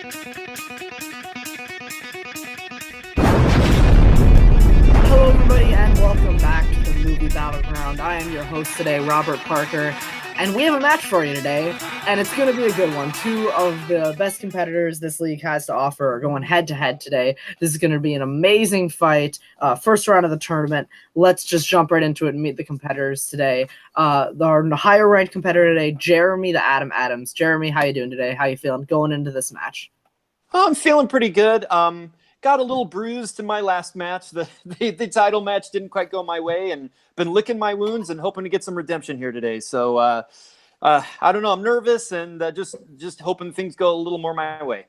Hello, everybody, and welcome back to the movie Battleground. I am your host today, Robert Parker, and we have a match for you today, and it's going to be a good one. Two of the best competitors this league has to offer are going head-to-head today. This is going to be an amazing fight. First round of the tournament. Let's just jump right into it and meet the competitors today. Our higher-ranked competitor today, Jeremy the Atom Adams. Jeremy, how you doing today? How you feeling going into this match? Oh, I'm feeling pretty good. Got a little bruised in my last match. The title match didn't quite go my way, and been licking my wounds and hoping to get some redemption here today. So I don't know. I'm nervous and just hoping things go a little more my way.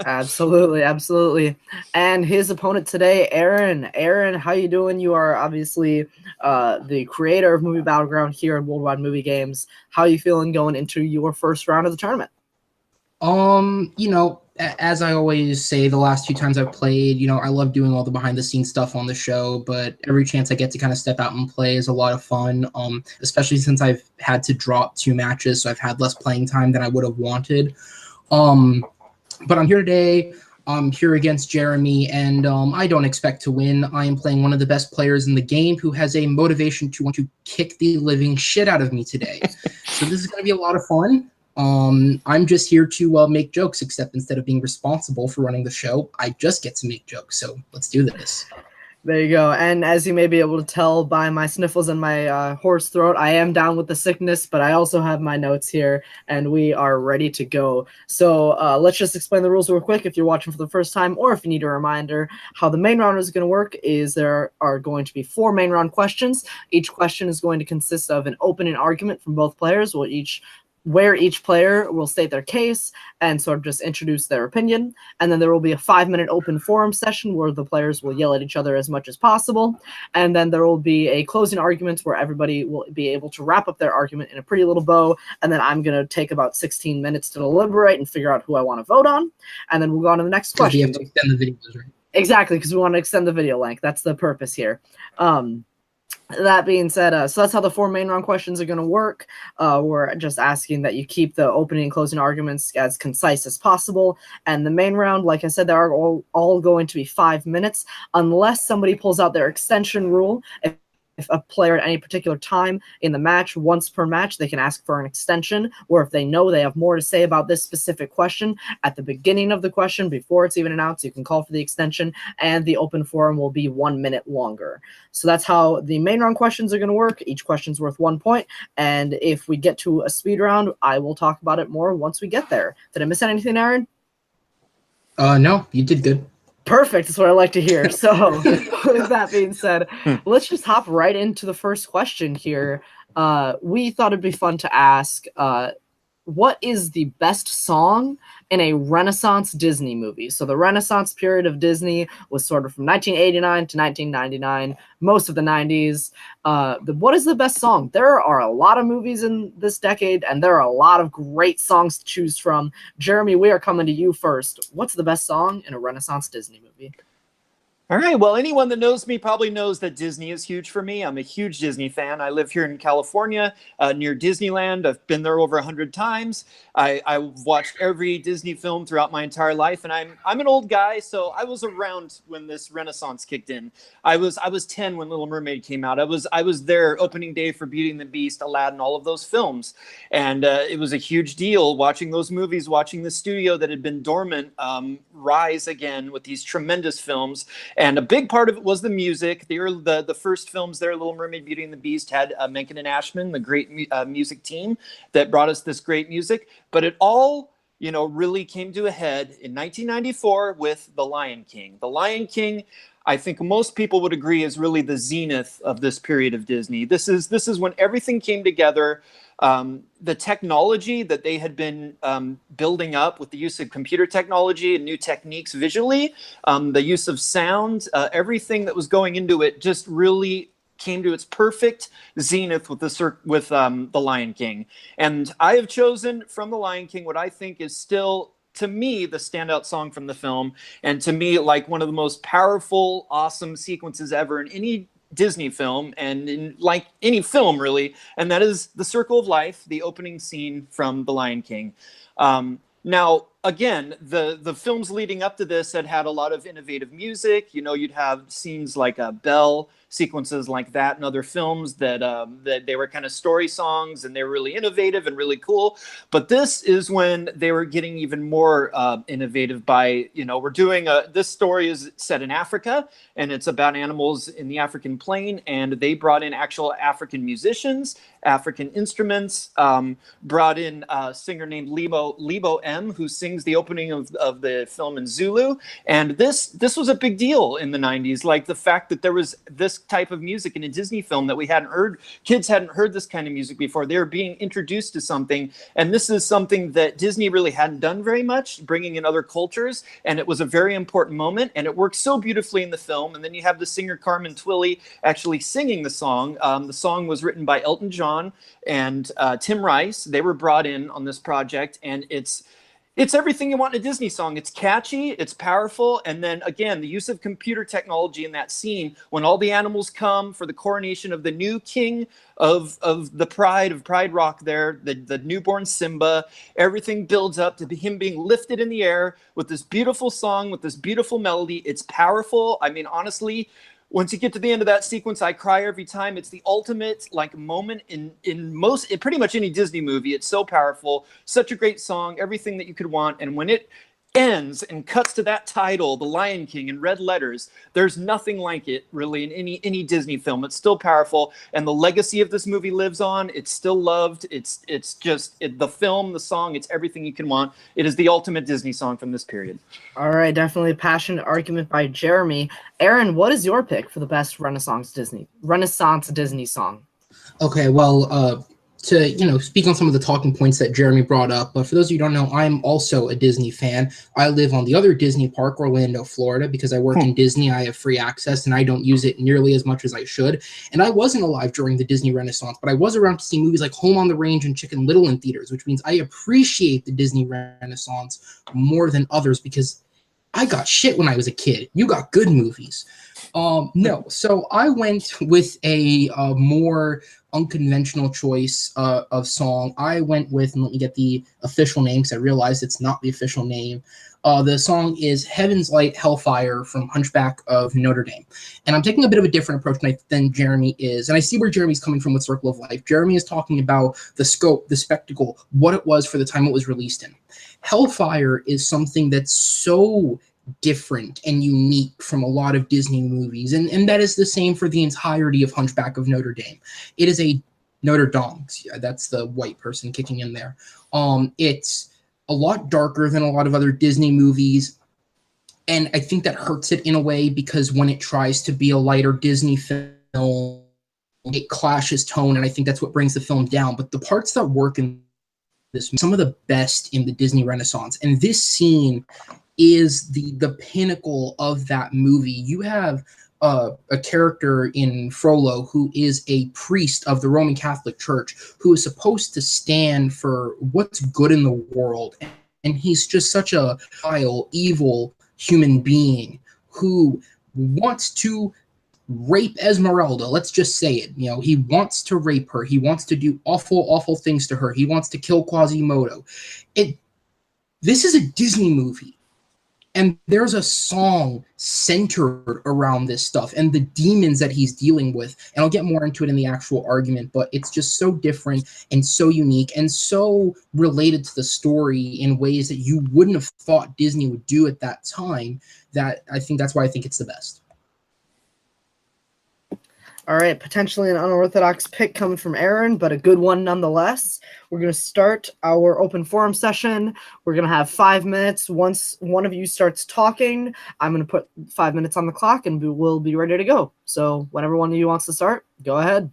Absolutely. And his opponent today, Aaron. Aaron, how you doing? You are obviously the creator of Movie Battleground here at Worldwide Movie Games. How are you feeling going into your first round of the tournament? As I always say, the last few times I've played, I love doing all the behind-the-scenes stuff on the show, but every chance I get to kind of step out and play is a lot of fun, especially since I've had to drop 2 matches, so I've had less playing time than I would have wanted. But I'm here today. I'm here against Jeremy, and I don't expect to win. I am playing one of the best players in the game who has a motivation to want to kick the living shit out of me today. So this is going to be a lot of fun. I'm just here to make jokes, except instead of being responsible for running the show, I just get to make jokes. So let's do this. There you go. And as you may be able to tell by my sniffles and my hoarse throat, I am down with the sickness, but I also have my notes here, and we are ready to go. So let's just explain the rules real quick if you're watching for the first time, or if you need a reminder. How the main round is going to work is there are going to be 4 main round questions. Each question is going to consist of an opening argument from both players, where each player will state their case and sort of just introduce their opinion. And then there will be a 5-minute open forum session where the players will yell at each other as much as possible. And then there will be a closing argument where everybody will be able to wrap up their argument in a pretty little bow. And then I'm going to take about 16 minutes to deliberate and figure out who I want to vote on. And then we'll go on to the next question. You have to extend the videos, right? Exactly, because we want to extend the video length. That's the purpose here. That being said, so that's how the 4 main round questions are going to work. We're just asking that you keep the opening and closing arguments as concise as possible. And the main round, like I said, they are all going to be 5 minutes, unless somebody pulls out their extension rule. If a player at any particular time in the match, once per match, they can ask for an extension, or if they know they have more to say about this specific question at the beginning of the question, before it's even announced, you can call for the extension, and the open forum will be 1 minute longer. So that's how the main round questions are going to work. Each question's worth 1 point, and if we get to a speed round, I will talk about it more once we get there. Did I miss anything, Aaron? No, you did good. Perfect. That's what I like to hear. So with that being said, let's just hop right into the first question here. We thought it'd be fun to ask, what is the best song in a Renaissance Disney movie? So the Renaissance period of Disney was sort of from 1989 to 1999, most of the 90s. What is the best song? There are a lot of movies in this decade, and there are a lot of great songs to choose from. Jeremy, we are coming to you first. What's the best song in a Renaissance Disney movie? All right. Well, anyone that knows me probably knows that Disney is huge for me. I'm a huge Disney fan. I live here in California, near Disneyland. I've been there over 100 times. I've watched every Disney film throughout my entire life, and I'm an old guy, so I was around when this Renaissance kicked in. I was 10 when Little Mermaid came out. I was there opening day for Beauty and the Beast, Aladdin, all of those films, and it was a huge deal watching those movies, watching the studio that had been dormant rise again with these tremendous films. And a big part of it was the music. The first films there, Little Mermaid, Beauty and the Beast, had Menken and Ashman, the great music team that brought us this great music. But it all, really came to a head in 1994 with The Lion King. The Lion King, I think most people would agree, is really the zenith of this period of Disney. This is when everything came together. The technology that they had been building up with the use of computer technology and new techniques visually, the use of sound, everything that was going into it just really came to its perfect zenith with the Lion King. And I have chosen from The Lion King what I think is still, to me, the standout song from the film, and to me, like one of the most powerful, awesome sequences ever in any Disney film, and in like any film really, and that is The Circle of Life, the opening scene from The Lion King. Now, again, the films leading up to this had a lot of innovative music. You know, you'd have scenes like Belle, sequences like that in other films that they were kind of story songs, and they were really innovative and really cool. But this is when they were getting even more innovative by, you know, we're doing this story is set in Africa, and it's about animals in the African plain, and they brought in actual African musicians, African instruments, brought in a singer named Lebo M, who sings the opening of the film in Zulu. And this was a big deal in the 90s, like the fact that there was this type of music in a Disney film that we hadn't heard. Kids hadn't heard this kind of music before. They were being introduced to something, and this is something that Disney really hadn't done very much, bringing in other cultures, and it was a very important moment, and it worked so beautifully in the film. And then you have the singer Carmen Twilly actually singing the song. The song was written by Elton John and Tim Rice. They were brought in on this project, and it's everything you want in a Disney song. It's catchy, it's powerful, and then again, the use of computer technology in that scene when all the animals come for the coronation of the new king of Pride Rock there, the newborn Simba. Everything builds up to him being lifted in the air with this beautiful song, with this beautiful melody. It's powerful. I mean, honestly, once you get to the end of that sequence, I cry every time. It's the ultimate like moment in pretty much any Disney movie. It's so powerful, such a great song, everything that you could want. And when it ends and cuts to that title, The Lion King, in red letters, there's nothing like it really in any Disney film. It's still powerful, and the legacy of this movie lives on. It's still loved. It's just the film, the song, it's everything you can want. It is the ultimate Disney song from this period. All right, definitely a passionate argument by Jeremy. Aaron, what is your pick for the best Renaissance Disney song? Okay, well, to speak on some of the talking points that Jeremy brought up, but for those of you who don't know, I'm also a Disney fan. I live on the other Disney park, Orlando, Florida, because I work in Disney. I have free access, and I don't use it nearly as much as I should. And I wasn't alive during the Disney Renaissance, but I was around to see movies like Home on the Range and Chicken Little in theaters, which means I appreciate the Disney Renaissance more than others because I got shit when I was a kid. You got good movies. No, so I went with a more unconventional choice of song. I went with, and let me get the official name because I realized it's not the official name. The song is Heaven's Light, Hellfire from Hunchback of Notre Dame. And I'm taking a bit of a different approach than Jeremy is. And I see where Jeremy's coming from with Circle of Life. Jeremy is talking about the scope, the spectacle, what it was for the time it was released in. Hellfire is something that's so different and unique from a lot of Disney movies, and that is the same for the entirety of Hunchback of Notre Dame. It is a Notre Dame. That's the white person kicking in there. It's a lot darker than a lot of other Disney movies, and I think that hurts it in a way because when it tries to be a lighter Disney film, it clashes tone, and I think that's what brings the film down. But the parts that work in this, some of the best in the Disney Renaissance, and this scene is the pinnacle of that movie. You have a character in Frollo who is a priest of the Roman Catholic Church who is supposed to stand for what's good in the world. And he's just such a vile, evil human being who wants to rape Esmeralda. Let's just say it. He wants to rape her. He wants to do awful, awful things to her. He wants to kill Quasimodo. This is a Disney movie. And there's a song centered around this stuff and the demons that he's dealing with. And I'll get more into it in the actual argument, but it's just so different and so unique and so related to the story in ways that you wouldn't have thought Disney would do at that time, that I think that's why I think it's the best. All right, potentially an unorthodox pick coming from Aaron, but a good one nonetheless. We're going to start our open forum session. We're going to have 5 minutes. Once one of you starts talking, I'm going to put 5 minutes on the clock, and we'll be ready to go. So whenever one of you wants to start, go ahead.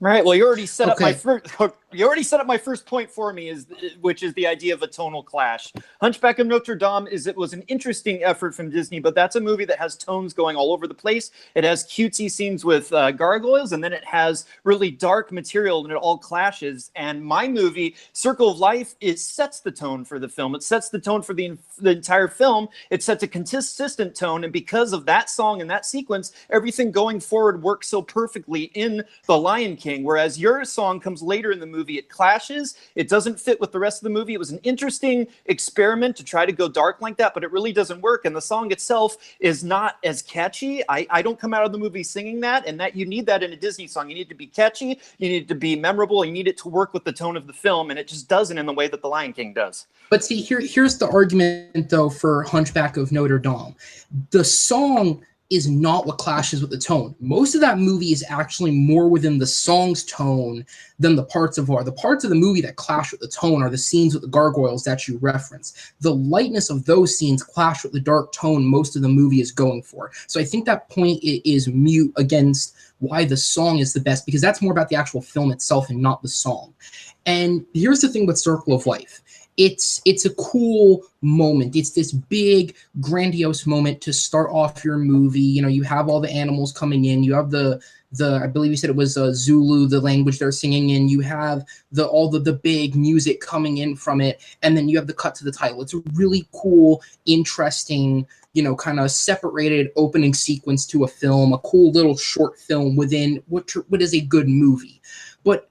Right. Well, you already set up my first. You already set up my first point for me, which is the idea of a tonal clash. Hunchback of Notre Dame was an interesting effort from Disney, but that's a movie that has tones going all over the place. It has cutesy scenes with gargoyles, and then it has really dark material, and it all clashes. And my movie, Circle of Life, sets the tone for the film. It sets the tone for the entire film. It sets a consistent tone, and because of that song and that sequence, everything going forward works so perfectly in The Lion King. Whereas your song comes later in the movie. movie. It clashes. It doesn't fit with the rest of the movie. It was an interesting experiment to try to go dark like that, but it really doesn't work. And the song itself is not as catchy. I don't come out of the movie singing that, and that you need that in a Disney song. You need to be catchy. You need to be memorable. You need it to work with the tone of the film, and it just doesn't in the way that The Lion King does. But see, here's the argument, though, for Hunchback of Notre Dame. The song is not what clashes with the tone. Most of that movie is actually more within the song's tone than the parts of are. The parts of the movie that clash with the tone are the scenes with the gargoyles that you reference. The lightness of those scenes clash with the dark tone most of the movie is going for. So I think that point is mute against why the song is the best, because that's more about the actual film itself and not the song. And here's the thing with Circle of Life. It's a cool moment. It's this big, grandiose moment to start off your movie. You know, you have all the animals coming in. You have the I believe you said it was Zulu, the language they're singing in. You have all the big music coming in from it, and then you have the cut to the title. It's a really cool, interesting, you know, kind of separated opening sequence to a film, a cool little short film within what is a good movie. But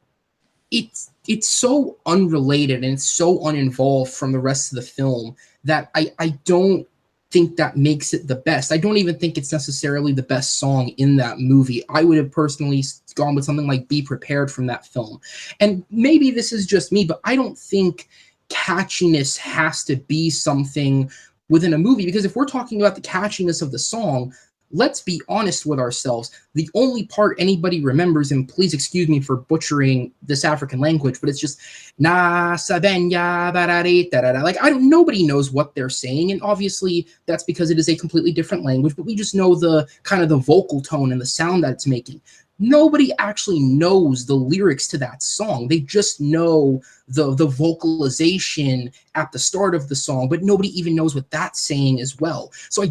it's so unrelated and it's so uninvolved from the rest of the film that I don't think that makes it the best. I don't even think it's necessarily the best song in that movie. I would have personally gone with something like Be Prepared from that film. And maybe this is just me, but I don't think catchiness has to be something within a movie, because if we're talking about the catchiness of the song, let's be honest with ourselves. The only part anybody remembers, and please excuse me for butchering this African language, but it's just na sabenya barari tarara. Like, nobody knows what they're saying, and obviously that's because it is a completely different language, but we just know the kind of the vocal tone and the sound that it's making. Nobody actually knows the lyrics to that song. They just know the vocalization at the start of the song, but nobody even knows what that's saying as well. So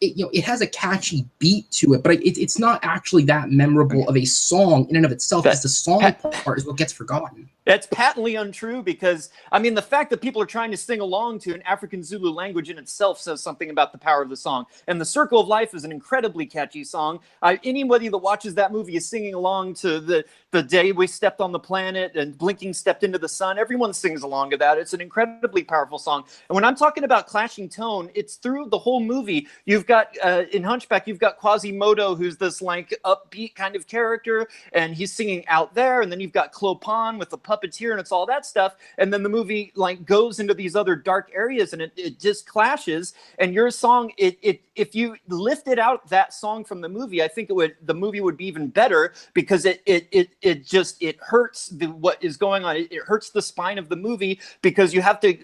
it has a catchy beat to it, but it's not actually that memorable of a song in and of itself, because the song part is what gets forgotten. That's patently untrue, because, I mean, the fact that people are trying to sing along to an African Zulu language in itself says something about the power of the song. And The Circle of Life is an incredibly catchy song. Anybody that watches that movie is singing along to the day we stepped on the planet and blinking stepped into the sun. Everyone sings along to that. It's an incredibly powerful song. And when I'm talking about clashing tone, it's through the whole movie. You've got, in Hunchback, you've got Quasimodo, who's this like upbeat kind of character, and he's singing out there. And then you've got Clopin with the puppeteer, and it's all that stuff. And then the movie like goes into these other dark areas, and it just clashes. And your song, if you lifted out that song from the movie, I think the movie would be even better, because it hurts what is going on. It hurts the spine of the movie, because you have to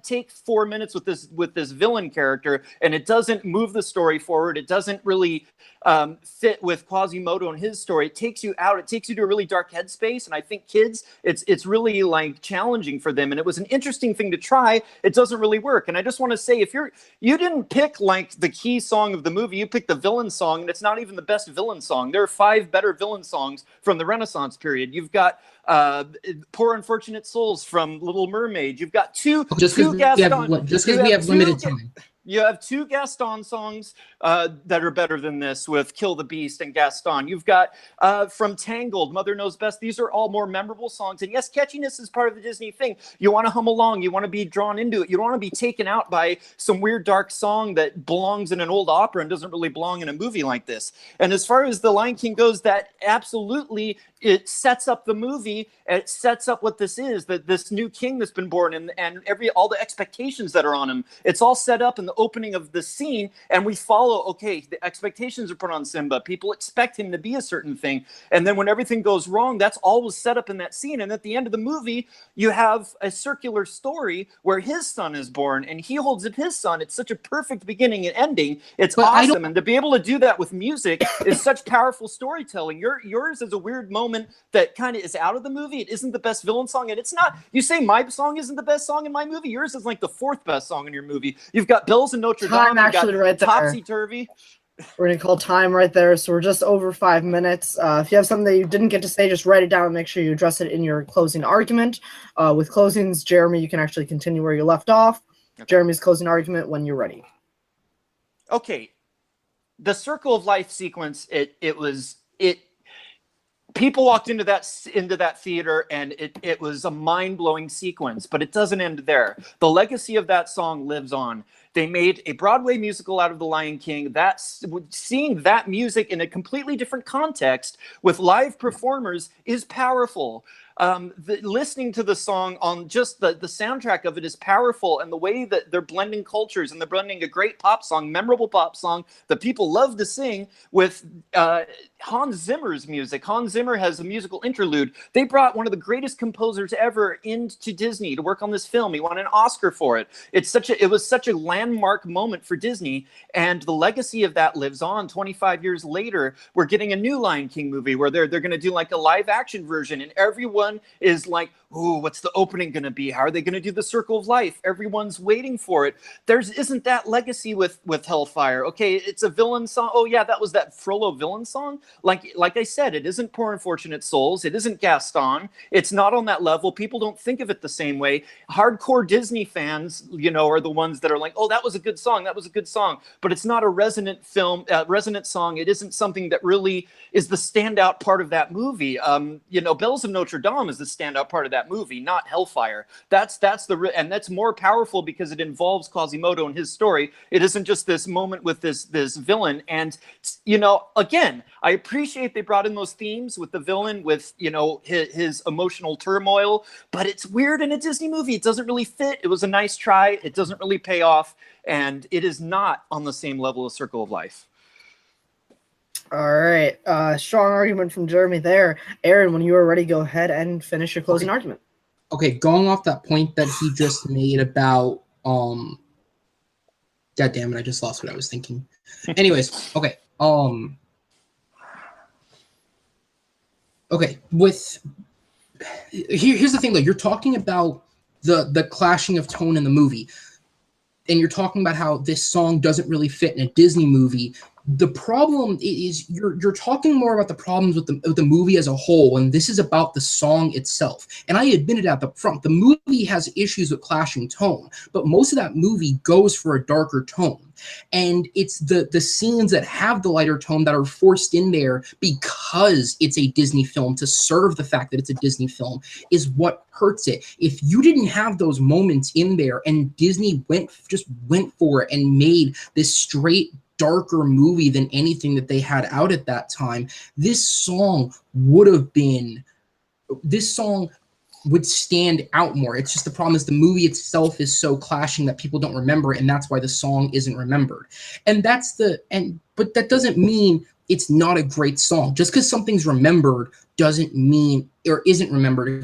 take 4 minutes with this villain character, and it doesn't move the story forward. It doesn't really fit with Quasimodo and his story. It takes you out. It takes you to a really dark headspace, and I think kids, it's really like challenging for them. And it was an interesting thing to try. It doesn't really work. And I just want to say, if you didn't pick like the key song of the movie, you picked the villain song, and it's not even the best villain song. There are 5 better villain songs from the Renaissance period. You've got Poor Unfortunate Souls from Little Mermaid. You've got two Gaston. Just because we have limited time. You have 2 Gaston songs that are better than this, with Kill the Beast and Gaston. You've got from Tangled, Mother Knows Best. These are all more memorable songs. And yes, catchiness is part of the Disney thing. You want to hum along. You want to be drawn into it. You don't want to be taken out by some weird dark song that belongs in an old opera and doesn't really belong in a movie like this. And as far as The Lion King goes, that absolutely, it sets up the movie. It sets up what this is, that this new king that's been born, and all the expectations that are on him. It's all set up in the opening of the scene, and we follow, okay, the expectations are put on Simba. People expect him to be a certain thing. And then when everything goes wrong, that's always set up in that scene. And at the end of the movie, you have a circular story where his son is born, and he holds up his son. It's such a perfect beginning and ending. It's awesome. And to be able to do that with music is such powerful storytelling. Yours is a weird moment that kind of is out of the movie. It isn't the best villain song, and it's not. You say my song isn't the best song in my movie. Yours is like the 4th best song in your movie. You've got Bells in Notre Dame. You've got right there. Topsy-Turvy. We're going to call time right there, so we're just over 5 minutes. If you have something that you didn't get to say, just write it down and make sure you address it in your closing argument. With closings, Jeremy, you can actually continue where you left off. Okay. Jeremy's closing argument when you're ready. Okay. The Circle of Life sequence, people walked into that theater, and it was a mind-blowing sequence, but it doesn't end there. The legacy of that song lives on. They made a Broadway musical out of The Lion King. Seeing that music in a completely different context with live performers is powerful. Listening to the song on just the soundtrack of it is powerful, and the way that they're blending cultures, and they're blending a great pop song, memorable pop song that people love to sing, with Hans Zimmer's music. Hans Zimmer has a musical interlude. They brought one of the greatest composers ever into Disney to work on this film. He won an Oscar for it. It was such a landmark moment for Disney, and the legacy of that lives on. 25 years later, we're getting a new Lion King movie where they're going to do like a live action version, and everyone is like, ooh, what's the opening going to be? How are they going to do the Circle of Life? Everyone's waiting for it. Isn't that legacy with Hellfire? Okay, it's a villain song. Oh yeah, that was that Frollo villain song. Like I said, it isn't Poor Unfortunate Souls. It isn't Gaston. It's not on that level. People don't think of it the same way. Hardcore Disney fans, are the ones that are like, oh, that was a good song. That was a good song. But it's not a resonant song. It isn't something that really is the standout part of that movie. Bells of Notre Dame is the standout part of that movie, not Hellfire. And that's more powerful because it involves Quasimodo and his story. It isn't just this moment with this villain. And again, I appreciate they brought in those themes with the villain, with his emotional turmoil, but it's weird in a Disney movie. It doesn't really fit. It was a nice try. It doesn't really pay off, and it is not on the same level as Circle of Life. All right. Strong argument from Jeremy there. Aaron, when you are ready, go ahead and finish your closing argument. Okay, going off that point that he just made about God damn it, I just lost what I was thinking. Anyways, okay. Okay, here's the thing though. You're talking about the clashing of tone in the movie, and you're talking about how this song doesn't really fit in a Disney movie. The problem is you're talking more about the problems with the movie as a whole, and this is about the song itself. And I admitted at the front, the movie has issues with clashing tone, but most of that movie goes for a darker tone. And it's the scenes that have the lighter tone that are forced in there because it's a Disney film, to serve the fact that it's a Disney film, is what hurts it. If you didn't have those moments in there and Disney just went for it and made this straight darker movie than anything that they had out at that time, this song would stand out more. It's just the problem is the movie itself is so clashing that people don't remember it, and that's why the song isn't remembered. But that doesn't mean it's not a great song. Just because something's remembered doesn't mean, or isn't remembered,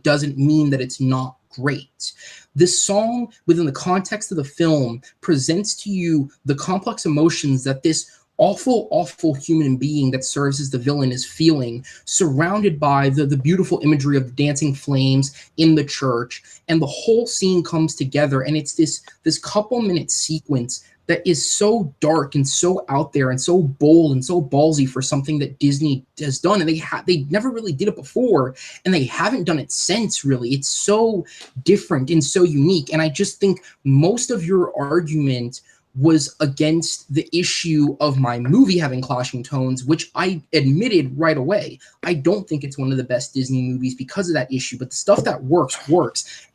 doesn't mean that it's not great. This song, within the context of the film, presents to you the complex emotions that this awful, awful human being that serves as the villain is feeling, surrounded by the beautiful imagery of dancing flames in the church, and the whole scene comes together, and it's this couple-minute sequence that is so dark and so out there and so bold and so ballsy for something that Disney has done, and they never really did it before, and they haven't done it since, really. It's so different and so unique, and I just think most of your argument was against the issue of my movie having clashing tones, which I admitted right away. I don't think it's one of the best Disney movies because of that issue, but the stuff that works,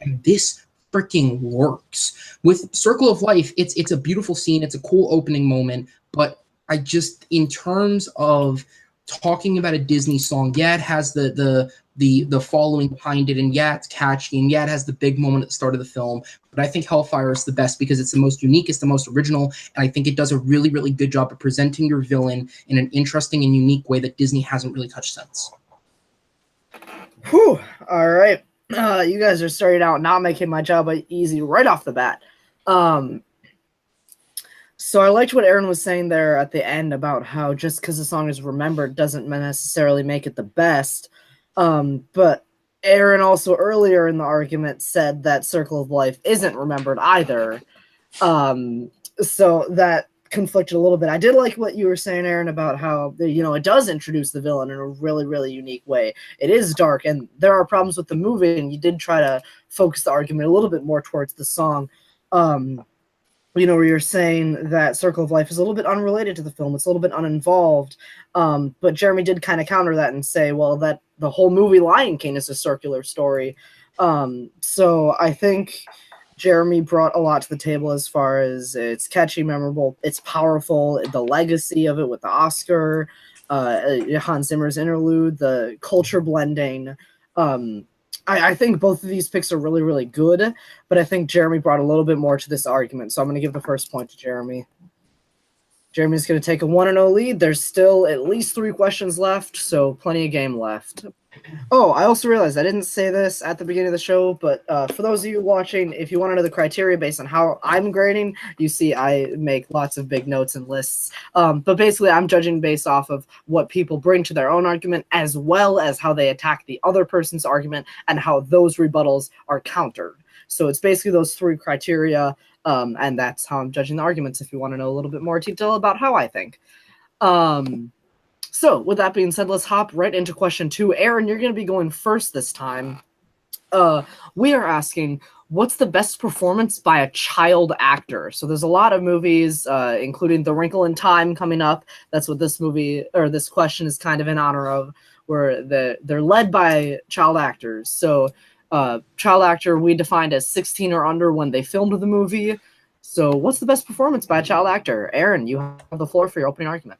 and this freaking works. With Circle of Life, it's a beautiful scene, it's a cool opening moment, but I just, in terms of talking about a Disney song, yeah, it has the following behind it, and yeah, it's catchy, and yeah, it has the big moment at the start of the film, but I think Hellfire is the best because it's the most unique, it's the most original, and I think it does a really, really good job of presenting your villain in an interesting and unique way that Disney hasn't really touched since. Whew. All right. You guys are starting out not making my job easy right off the bat. So I liked what Aaron was saying there at the end about how just because the song is remembered doesn't necessarily make it the best. But Aaron also earlier in the argument said that Circle of Life isn't remembered either. So that conflicted a little bit. I did like what you were saying, Aaron, about how it does introduce the villain in a really, really unique way. It is dark, and there are problems with the movie, and you did try to focus the argument a little bit more towards the song. where you're saying that Circle of Life is a little bit unrelated to the film. It's a little bit uninvolved. But Jeremy did kind of counter that and say, well, that the whole movie Lion King is a circular story. So I think Jeremy brought a lot to the table as far as it's catchy, memorable, it's powerful, the legacy of it with the Oscar, Hans Zimmer's interlude, the culture blending. I think both of these picks are really, really good, but I think Jeremy brought a little bit more to this argument. So I'm going to give the first point to Jeremy. Jeremy's going to take a 1-0 lead. There's still at least 3 questions left, so plenty of game left. Oh, I also realized I didn't say this at the beginning of the show, but for those of you watching, if you want to know the criteria based on how I'm grading, you see I make lots of big notes and lists. But basically, I'm judging based off of what people bring to their own argument, as well as how they attack the other person's argument and how those rebuttals are countered. So it's basically those 3 criteria, and that's how I'm judging the arguments if you want to know a little bit more detail about how I think. So, with that being said, let's hop right into question 2. Aaron, you're going to be going first this time. We are asking, what's the best performance by a child actor? So there's a lot of movies, including The Wrinkle in Time coming up. That's what this movie, or this question is kind of in honor of, where they're led by child actors. So child actor we defined as 16 or under when they filmed the movie. So what's the best performance by a child actor? Aaron, you have the floor for your opening argument.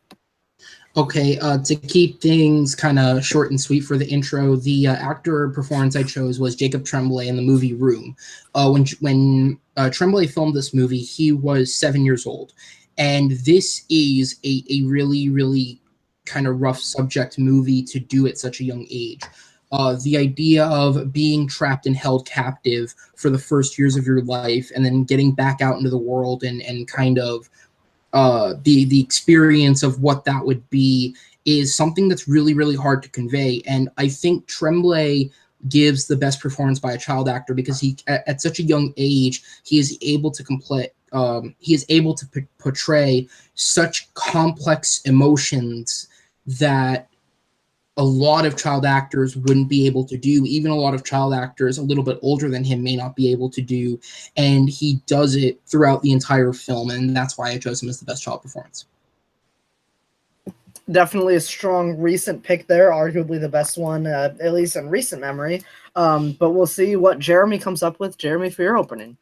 Okay, to keep things kind of short and sweet for the intro, the actor performance I chose was Jacob Tremblay in the movie Room. When Tremblay filmed this movie, he was 7 years old. And this is a really, really kind of rough subject movie to do at such a young age. The idea of being trapped and held captive for the first years of your life and then getting back out into the world and kind of the experience of what that would be is something that's really, really hard to convey. And I think Tremblay gives the best performance by a child actor because he, at such a young age, he is able to portray such complex emotions that a lot of child actors wouldn't be able to do. Even a lot of child actors a little bit older than him may not be able to do. And he does it throughout the entire film. And that's why I chose him as the best child performance. Definitely a strong recent pick there. Arguably the best one, at least in recent memory. But we'll see what Jeremy comes up with. Jeremy, for your opening.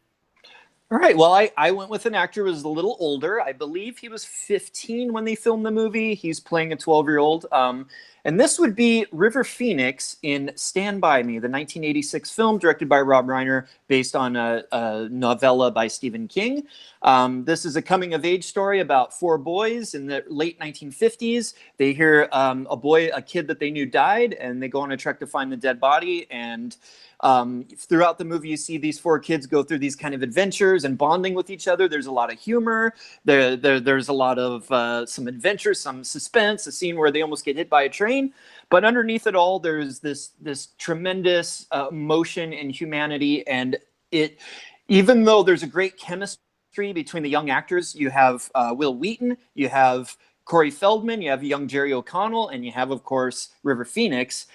All right. Well, I went with an actor who was a little older. I believe he was 15 when they filmed the movie. He's playing a 12-year-old. And this would be River Phoenix in Stand By Me, the 1986 film directed by Rob Reiner, based on a novella by Stephen King. This is a coming-of-age story about 4 boys in the late 1950s. They hear a kid that they knew died, and they go on a trek to find the dead body. And throughout the movie, you see these 4 kids go through these kind of adventures and bonding with each other. There's a lot of humor. There's a lot of some adventure, some suspense, a scene where they almost get hit by a train. But underneath it all, there's this tremendous emotion and humanity. And even though there's a great chemistry between the young actors, you have Will Wheaton, you have Corey Feldman, you have young Jerry O'Connell, and you have, of course, River Phoenix.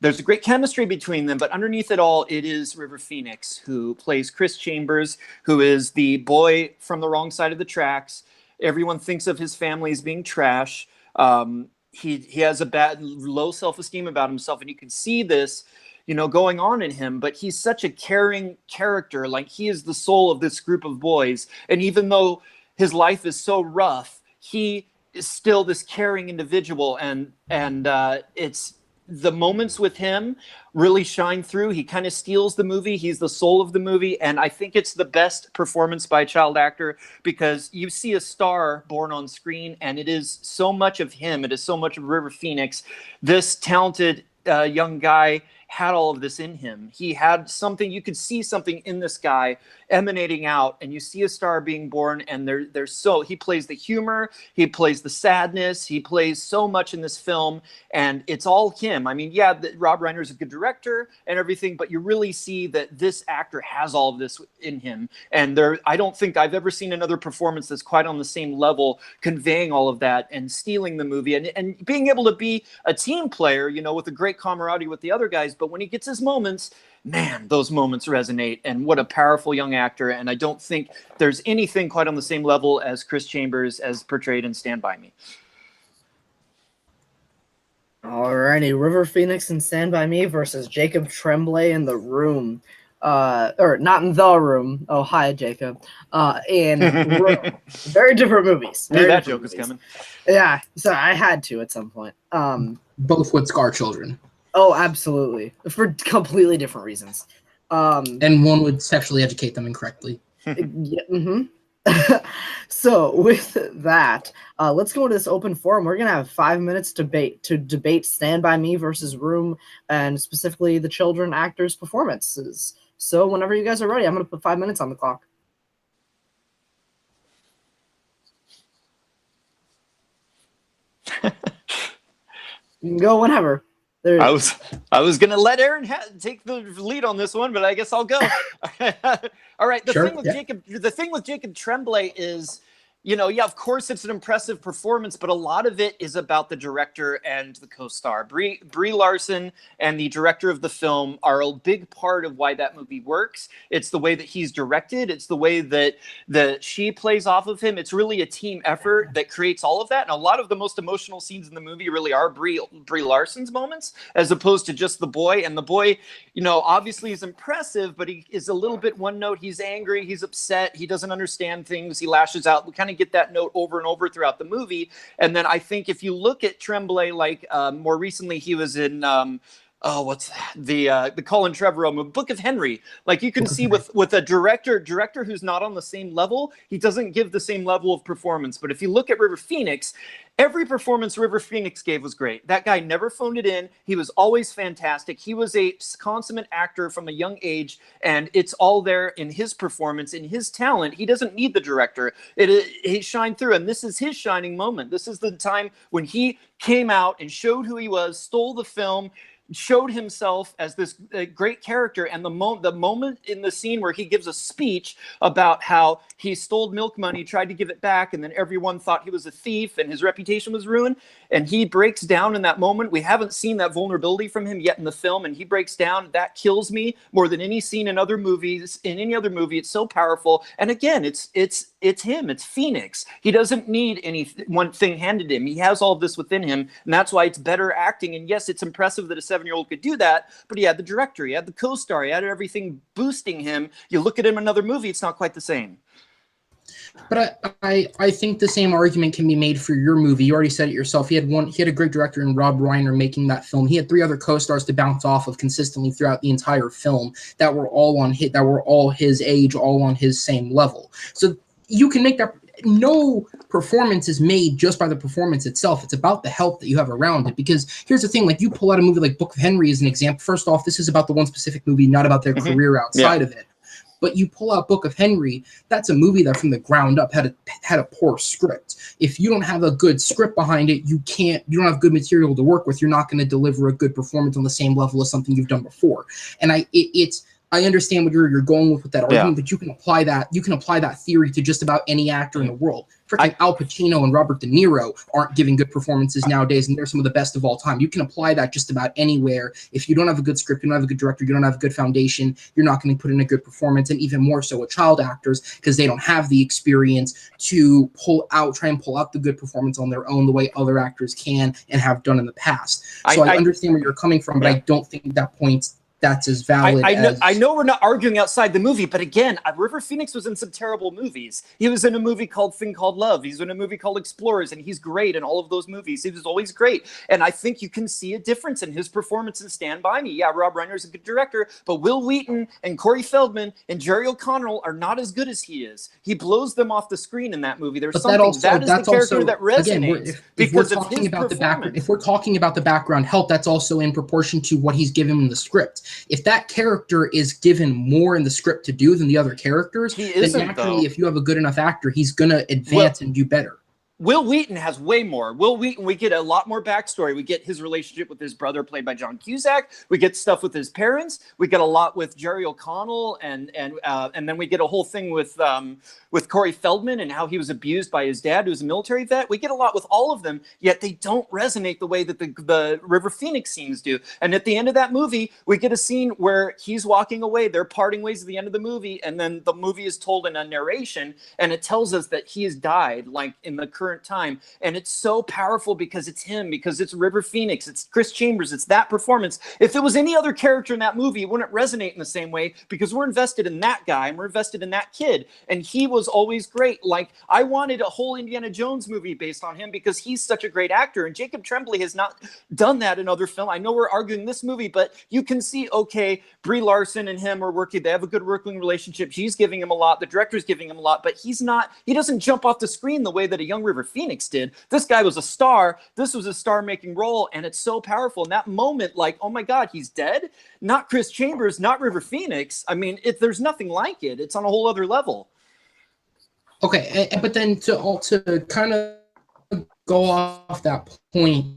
There's a great chemistry between them, but underneath it all, it is River Phoenix who plays Chris Chambers, who is the boy from the wrong side of the tracks. Everyone thinks of his family as being trash. He has a low self-esteem about himself, and you can see this, going on in him. But he's such a caring character. Like, he is the soul of this group of boys. And even though his life is so rough, he is still this caring individual. And it's the moments with him really shine through. He kind of steals the movie. He's the soul of the movie. And I think it's the best performance by a child actor because you see a star born on screen, and it is so much of him. It is so much of River Phoenix. This talented young guy had all of this in him. He had something, you could see something in this guy emanating out, and you see a star being born, and he plays the humor, he plays the sadness, he plays so much in this film, and it's all him. I mean, yeah, Rob Reiner is a good director and everything, but you really see that this actor has all of this in him. And I don't think I've ever seen another performance that's quite on the same level, conveying all of that and stealing the movie and being able to be a team player, with a great camaraderie with the other guys, but when he gets his moments, man, those moments resonate. And what a powerful young actor. And I don't think there's anything quite on the same level as Chris Chambers as portrayed in Stand By Me. Alrighty, River Phoenix and Stand By Me versus Jacob Tremblay in The Room. Or not in The Room. Oh, hi, Jacob. In Room. Very different movies. Knew that joke was coming. Yeah, so I had to at some point. Both would scar children. Oh, absolutely. For completely different reasons. And one would sexually educate them incorrectly. Yeah, So with that, let's go into this open forum. We're gonna have 5 minutes to debate Stand By Me versus Room, and specifically the children actors' performances. So whenever you guys are ready, I'm gonna put 5 minutes on the clock. You can go whenever. I was gonna let Aaron take the lead on this one, but I guess I'll go. All right. The thing with Jacob Tremblay is, of course it's an impressive performance, but a lot of it is about the director and the co-star. Brie Larson and the director of the film are a big part of why that movie works. It's the way that he's directed. It's the way that she plays off of him. It's really a team effort that creates all of that. And a lot of the most emotional scenes in the movie really are Brie Larson's moments, as opposed to just the boy. And the boy, obviously is impressive, but he is a little bit one note. He's angry. He's upset. He doesn't understand things. He lashes out. We kind of get that note over and over throughout the movie. And then I think if you look at Tremblay, like more recently he was in what's that? The Colin Trevorrow movie, Book of Henry. Like you can see with a director who's not on the same level, he doesn't give the same level of performance. But if you look at River Phoenix, every performance River Phoenix gave was great. That guy never phoned it in. He was always fantastic. He was a consummate actor from a young age, and it's all there in his performance, in his talent. He doesn't need the director. He shined through, and this is his shining moment. This is the time when he came out and showed who he was, stole the film, showed himself as this great character. And the moment in the scene where he gives a speech about how he stole milk money, tried to give it back, and then everyone thought he was a thief and his reputation was ruined, and he breaks down in that moment. We haven't seen that vulnerability from him yet in the film, and he breaks down. That kills me more than any scene in other movies. In any other movie, it's so powerful. And again, it's him. It's Phoenix. He doesn't need one thing handed to him. He has all of this within him, and that's why it's better acting. And yes, it's impressive that a 7-year-old could do that, but he had the director, he had the co-star, he had everything boosting him. You look at him in another movie, it's not quite the same. But I think the same argument can be made for your movie. You already said it yourself. He had a great director in Rob Reiner making that film. He had 3 other co-stars to bounce off of consistently throughout the entire film that were all his age, all on his same level. So you can make that. No performance is made just by the performance itself. It's about the help that you have around it. Because here's the thing, like you pull out a movie like Book of Henry as an example. First off, this is about the one specific movie, not about their career outside of it. But you pull out Book of Henry, that's a movie that from the ground up had a poor script. If you don't have a good script behind it, you don't have good material to work with. You're not going to deliver a good performance on the same level as something you've done before. And I understand what you're going with that argument, but you can apply that theory to just about any actor in the world. Freaking Al Pacino and Robert De Niro aren't giving good performances nowadays, and they're some of the best of all time. You can apply that just about anywhere. If you don't have a good script, you don't have a good director, you don't have a good foundation, you're not going to put in a good performance. And even more so with child actors, because they don't have the experience to try and pull out the good performance on their own the way other actors can and have done in the past. So I understand where you're coming from, but I don't think that's as valid. I know we're not arguing outside the movie, but again, River Phoenix was in some terrible movies. He was in a movie called Thing Called Love. He's in a movie called Explorers, and he's great in all of those movies. He was always great. And I think you can see a difference in his performance in Stand By Me. Yeah, Rob Reiner's a good director, but Will Wheaton and Corey Feldman and Jerry O'Connell are not as good as he is. He blows them off the screen in that movie. There's something that is the character that resonates because of his performance. If we're talking about the background help, that's also in proportion to what he's given in the script. If that character is given more in the script to do than the other characters, then naturally, if you have a good enough actor, he's going to advance and do better. Will Wheaton has way more. Will Wheaton, we get a lot more backstory. We get his relationship with his brother, played by John Cusack. We get stuff with his parents. We get a lot with Jerry O'Connell, and then we get a whole thing with Corey Feldman and how he was abused by his dad, who was a military vet. We get a lot with all of them, yet they don't resonate the way that the River Phoenix scenes do. And at the end of that movie, we get a scene where he's walking away. They're parting ways at the end of the movie, and then the movie is told in a narration, and it tells us that he has died, like in the current time. And it's so powerful because it's him, because it's River Phoenix, it's Chris Chambers, it's that performance. If it was any other character in that movie, it wouldn't resonate in the same way, because we're invested in that guy and we're invested in that kid, and he was always great. Like, I wanted a whole Indiana Jones movie based on him because he's such a great actor, and Jacob Tremblay has not done that in other film. I know we're arguing this movie, but you can see, okay, Brie Larson and him are working, they have a good working relationship, she's giving him a lot, the director's giving him a lot, but he doesn't jump off the screen the way that a young River Phoenix did. This guy was a star. This was a star-making role, and it's so powerful. In that moment, like, oh my God, he's dead? Not Chris Chambers, not River Phoenix. I mean, there's nothing like it. It's on a whole other level. Okay, but then to kind of go off that point,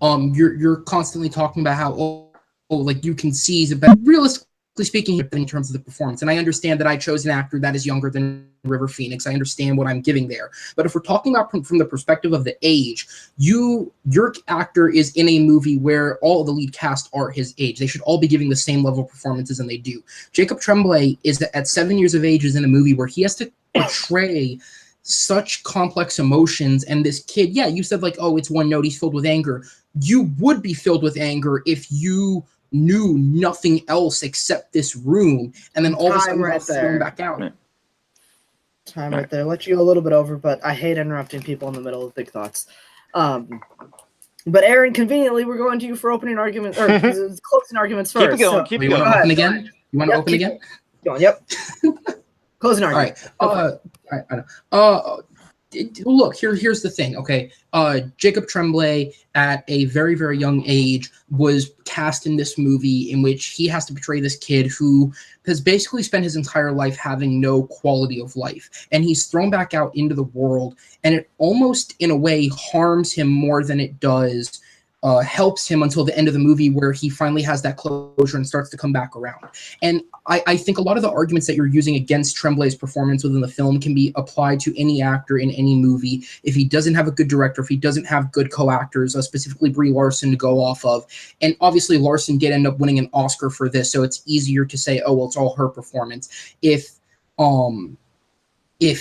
you're constantly talking about how like you can see he's a better, realistically speaking, in terms of the performance. And I understand that I chose an actor that is younger than River Phoenix. I understand what I'm giving there. But if we're talking about from the perspective of the age, your actor is in a movie where all the lead cast are his age. They should all be giving the same level of performances, and they do. Jacob Tremblay is at 7 years of age, is in a movie where he has to portray such complex emotions. And this kid, yeah, you said like, oh, it's one note, he's filled with anger. You would be filled with anger if you knew nothing else except this room, and then all of a sudden right thrown back out. Time right there. Let you go a little bit over, but I hate interrupting people in the middle of big thoughts. But Aaron, conveniently, we're going to you for opening arguments or closing arguments first. Keep it going. Keep it going. You want to open again? You want to open again? Going. Yep. Closing argument. All right. I know. Look, here's the thing, okay? Jacob Tremblay, at a very, very young age, was cast in this movie in which he has to portray this kid who has basically spent his entire life having no quality of life. And he's thrown back out into the world, and it almost, in a way, harms him more than it does helps him until the end of the movie, where he finally has that closure and starts to come back around. And I think a lot of the arguments that you're using against Tremblay's performance within the film can be applied to any actor in any movie. If he doesn't have a good director, if he doesn't have good co-actors, specifically Brie Larson to go off of, and obviously Larson did end up winning an Oscar for this, so it's easier to say, oh, well, it's all her performance. If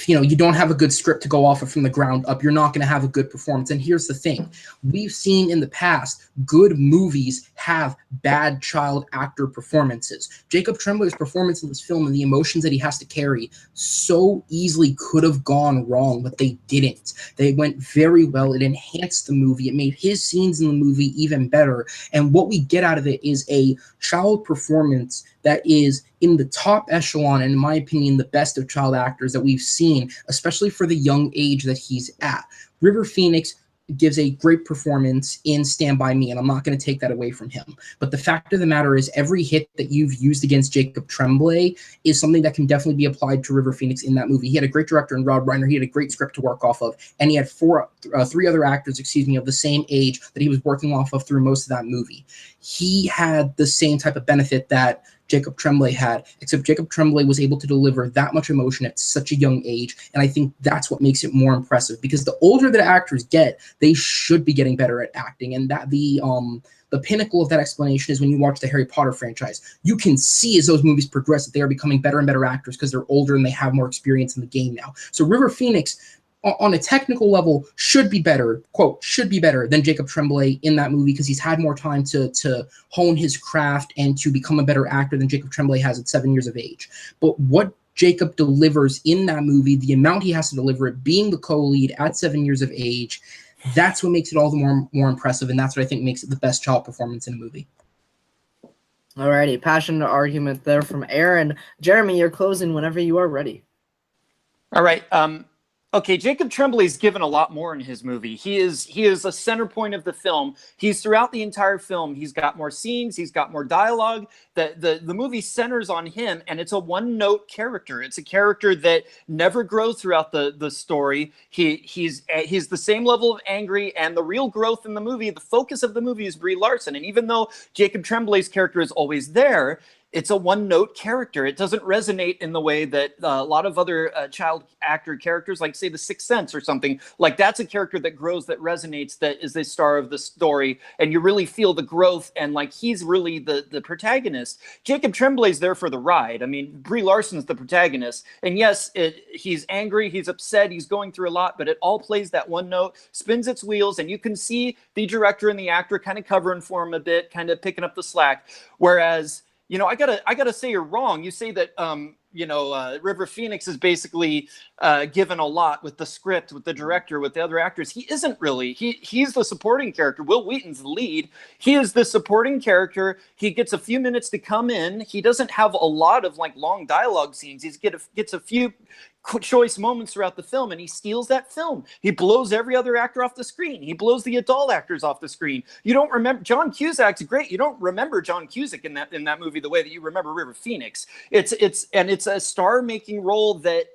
you don't have a good script to go off of from the ground up, you're not going to have a good performance. And here's the thing. We've seen in the past, good movies have bad child actor performances. Jacob Tremblay's performance in this film and the emotions that he has to carry so easily could have gone wrong, but they didn't. They went very well. It enhanced the movie. It made his scenes in the movie even better. And what we get out of it is a child performance that is in the top echelon, and in my opinion, the best of child actors that we've seen, especially for the young age that he's at. River Phoenix gives a great performance in Stand By Me, and I'm not going to take that away from him. But the fact of the matter is, every hit that you've used against Jacob Tremblay is something that can definitely be applied to River Phoenix in that movie. He had a great director in Rob Reiner. He had a great script to work off of, and he had three other actors, of the same age that he was working off of through most of that movie. He had the same type of benefit that Jacob Tremblay had, except Jacob Tremblay was able to deliver that much emotion at such a young age, and I think that's what makes it more impressive, because the older that actors get, they should be getting better at acting, and that the pinnacle of that explanation is when you watch the Harry Potter franchise. You can see as those movies progress that they are becoming better and better actors because they're older and they have more experience in the game now. So River Phoenix, on a technical level, should be better than Jacob Tremblay in that movie, because he's had more time to hone his craft and to become a better actor than Jacob Tremblay has at 7 years of age. But what Jacob delivers in that movie, the amount he has to deliver it, being the co-lead at 7 years of age, that's what makes it all the more impressive, and that's what I think makes it the best child performance in a movie. Alrighty, passionate argument there from Aaron. Jeremy, you're closing whenever you are ready. All right. Okay, Jacob Tremblay's given a lot more in his movie. He is a center point of the film. He's throughout the entire film. He's got more scenes. He's got more dialogue. The movie centers on him, and it's a one-note character. It's a character that never grows throughout the story. He's the same level of angry, and the real growth in the movie, the focus of the movie is Brie Larson. And even though Jacob Tremblay's character is always there, it's a one-note character. It doesn't resonate in the way that a lot of other child actor characters, like say The Sixth Sense or something, like that's a character that grows, that resonates, that is the star of the story, and you really feel the growth, and like he's really the protagonist. Jacob Tremblay's there for the ride. I mean, Brie Larson's the protagonist, and yes, he's angry, he's upset, he's going through a lot, but it all plays that one note, spins its wheels, and you can see the director and the actor kind of covering for him a bit, kind of picking up the slack. Whereas, you know, I gotta say you're wrong. You say that River Phoenix is basically given a lot with the script, with the director, with the other actors. He isn't really. He's the supporting character. Will Wheaton's the lead. He is the supporting character. He gets a few minutes to come in. He doesn't have a lot of like long dialogue scenes. He gets a few choice moments throughout the film, and he steals that film. He blows every other actor off the screen. He blows the adult actors off the screen. You don't remember John Cusack's great. You don't remember John Cusack in that movie the way that you remember River Phoenix. It's a star-making role that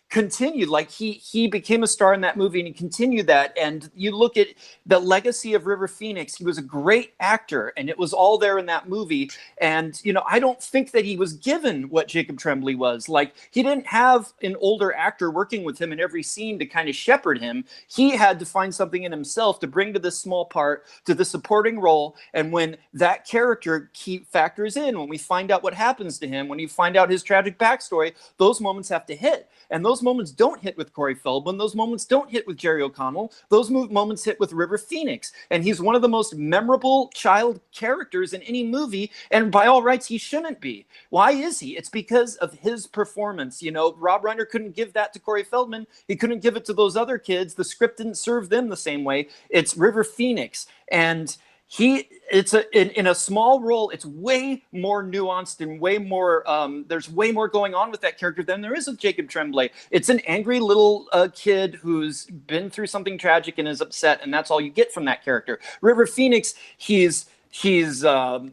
continued. Like he became a star in that movie, and he continued that. And you look at the legacy of River Phoenix. He was a great actor, and it was all there in that movie. And you know, I don't think that he was given what Jacob Tremblay was. Like, he didn't have an older actor working with him in every scene to kind of shepherd him. He had to find something in himself to bring to this small part, to the supporting role. And when that character factors in, when we find out what happens to him, when you find out his tragic backstory, those moments have to hit. And those moments don't hit with Corey Feldman. Those moments don't hit with Jerry O'Connell. Those moments hit with River Phoenix. And he's one of the most memorable child characters in any movie. And by all rights, he shouldn't be. Why is he? It's because of his performance. You know, Rob Reiner couldn't give that to Corey Feldman. He couldn't give it to those other kids. The script didn't serve them the same way. It's River Phoenix. And in a small role, it's way more nuanced and way more, there's way more going on with that character than there is with Jacob Tremblay. It's an angry little kid who's been through something tragic and is upset, and that's all you get from that character. River Phoenix, he's a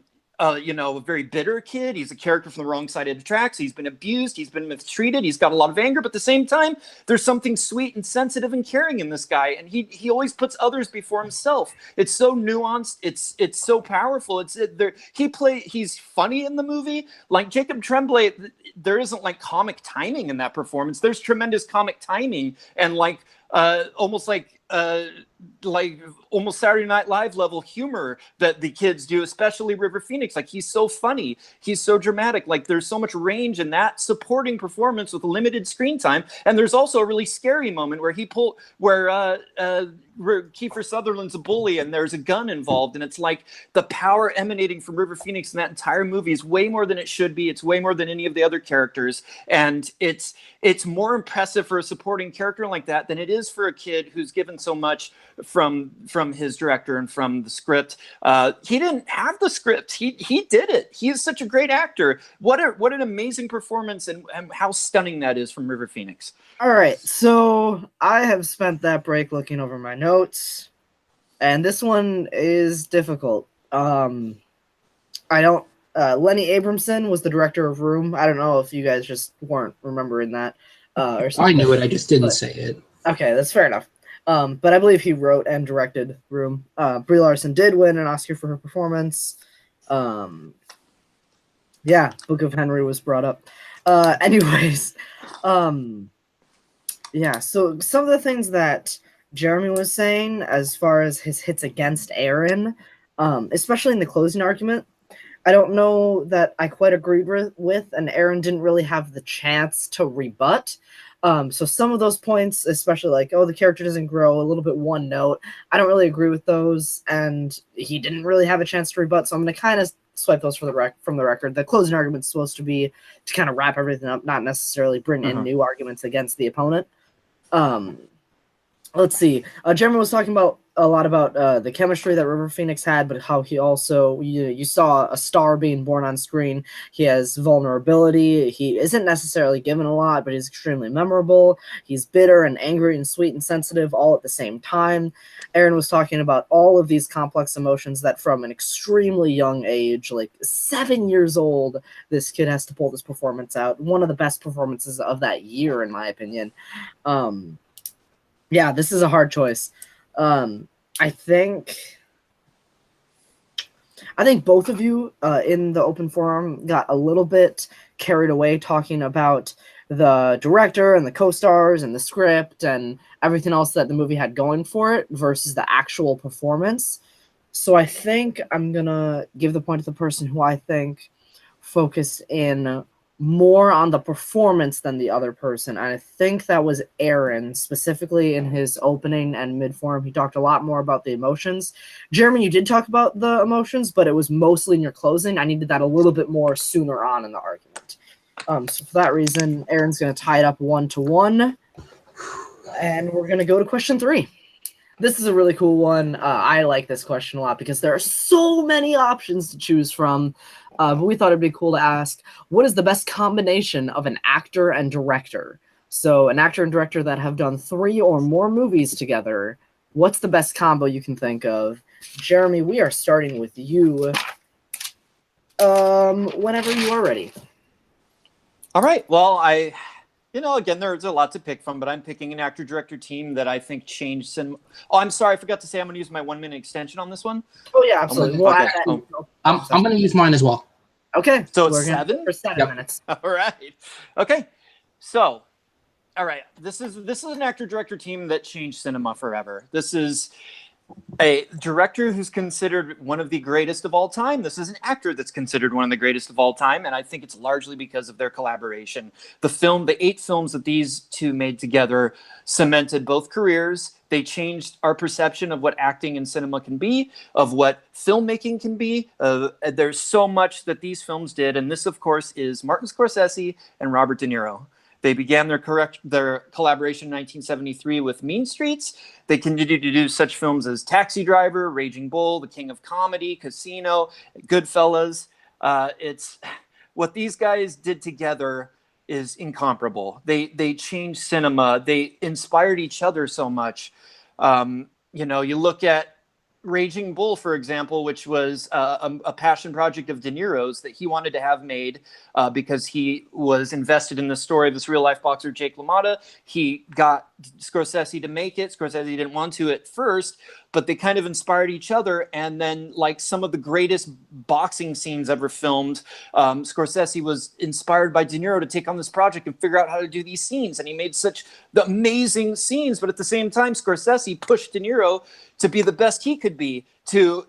very bitter kid. He's a character from the wrong side of the tracks. He's been abused. He's been mistreated. He's got a lot of anger, but at the same time, there's something sweet and sensitive and caring in this guy. And he always puts others before himself. It's so nuanced. It's so powerful. He's funny in the movie. Like Jacob Tremblay, there isn't like comic timing in that performance. There's tremendous comic timing and almost Saturday Night Live level humor that the kids do, especially River Phoenix. Like, he's so funny. He's so dramatic. Like, there's so much range in that supporting performance with limited screen time. And there's also a really scary moment where Kiefer Sutherland's a bully and there's a gun involved. And it's like the power emanating from River Phoenix in that entire movie is way more than it should be. It's way more than any of the other characters. And it's more impressive for a supporting character like that than it is for a kid who's given so much from his director and from the script. He didn't have the script. He did it. He is such a great actor. What an amazing performance, and how stunning that is from River Phoenix. All right, so I have spent that break looking over my notes, and this one is difficult. Lenny Abramson was the director of Room. I don't know if you guys just weren't remembering that or something. I knew it. I just didn't say it. Okay, that's fair enough. But I believe he wrote and directed Room. Brie Larson did win an Oscar for her performance. Book of Henry was brought up. Anyways, so some of the things that Jeremy was saying as far as his hits against Aaron, especially in the closing argument, I don't know that I quite agreed with, and Aaron didn't really have the chance to rebut. So some of those points, especially like, the character doesn't grow, a little bit one note, I don't really agree with those, and he didn't really have a chance to rebut, so I'm going to kind of swipe those from the record. The closing argument is supposed to be to kind of wrap everything up, not necessarily bring in new arguments against the opponent. let's see. Jeremy was talking about a lot about the chemistry that River Phoenix had, but how he also you saw a star being born on screen. He has vulnerability. He isn't necessarily given a lot, but he's extremely memorable. He's bitter and angry and sweet and sensitive all at the same time. Aaron was talking about all of these complex emotions that from an extremely young age, like 7 years old, this kid has to pull this performance out. One of the best performances of that year, in my opinion. Yeah, this is a hard choice. I think both of you in the open forum got a little bit carried away talking about the director and the co-stars and the script and everything else that the movie had going for it versus the actual performance. So I think I'm gonna give the point to the person who I think focused in more on the performance than the other person. And I think that was Aaron, specifically in his opening and mid-form. He talked a lot more about the emotions. Jeremy, you did talk about the emotions, but it was mostly in your closing. I needed that a little bit more sooner on in the argument. So for that reason, Aaron's going to tie it up 1-1. And we're going to go to question 3. This is a really cool one. I like this question a lot because there are so many options to choose from. But we thought it'd be cool to ask, what is the best combination of an actor and director? So an actor and director that have done 3 or more movies together. What's the best combo you can think of? Jeremy, we are starting with you whenever you are ready. All right. Well, again, there's a lot to pick from, but I'm picking an actor-director team that I think changed cinema. Oh, I'm sorry. I forgot to say I'm going to use my 1-minute extension on this one. Oh, yeah, absolutely. I'm going to use mine as well. Okay. So it's 7? For 7 minutes. All right. Okay. So, all right. This is an actor-director team that changed cinema forever. This is a director who's considered one of the greatest of all time. This is an actor that's considered one of the greatest of all time, and I think it's largely because of their collaboration. The 8 films that these two made together cemented both careers. They changed our perception of what acting in cinema can be, of what filmmaking can be. There's so much that these films did, and this, of course, is Martin Scorsese and Robert De Niro. They began their collaboration in 1973 with Mean Streets. They continued to do such films as Taxi Driver, Raging Bull, The King of Comedy, Casino, Goodfellas. It's what these guys did together is incomparable. They changed cinema. They inspired each other so much. You look at Raging Bull, for example, which was a passion project of De Niro's that he wanted to have made because he was invested in the story of this real-life boxer, Jake LaMotta. He got Scorsese to make it. Scorsese didn't want to at first, but they kind of inspired each other. And then, like some of the greatest boxing scenes ever filmed, Scorsese was inspired by De Niro to take on this project and figure out how to do these scenes. And he made such the amazing scenes, but at the same time, Scorsese pushed De Niro to be the best he could be, to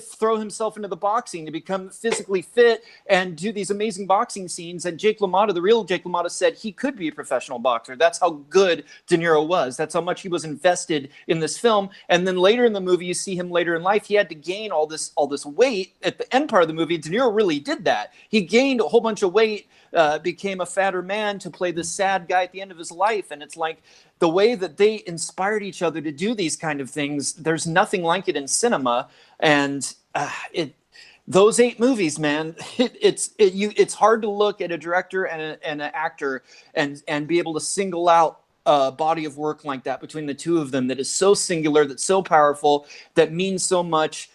throw himself into the boxing, to become physically fit and do these amazing boxing scenes. And Jake LaMotta, the real Jake LaMotta, said he could be a professional boxer. That's how good De Niro was. That's how much he was invested in this film. And then later in the movie, you see him later in life, he had to gain all this weight. At the end part of the movie, De Niro really did that. He gained a whole bunch of weight, became a fatter man to play the sad guy at the end of his life. And it's like the way that they inspired each other to do these kind of things, there's nothing like it in cinema. And those 8 movies, man, it's hard to look at a director and an actor and be able to single out a body of work like that between the two of them that is so singular, that's so powerful, that means so much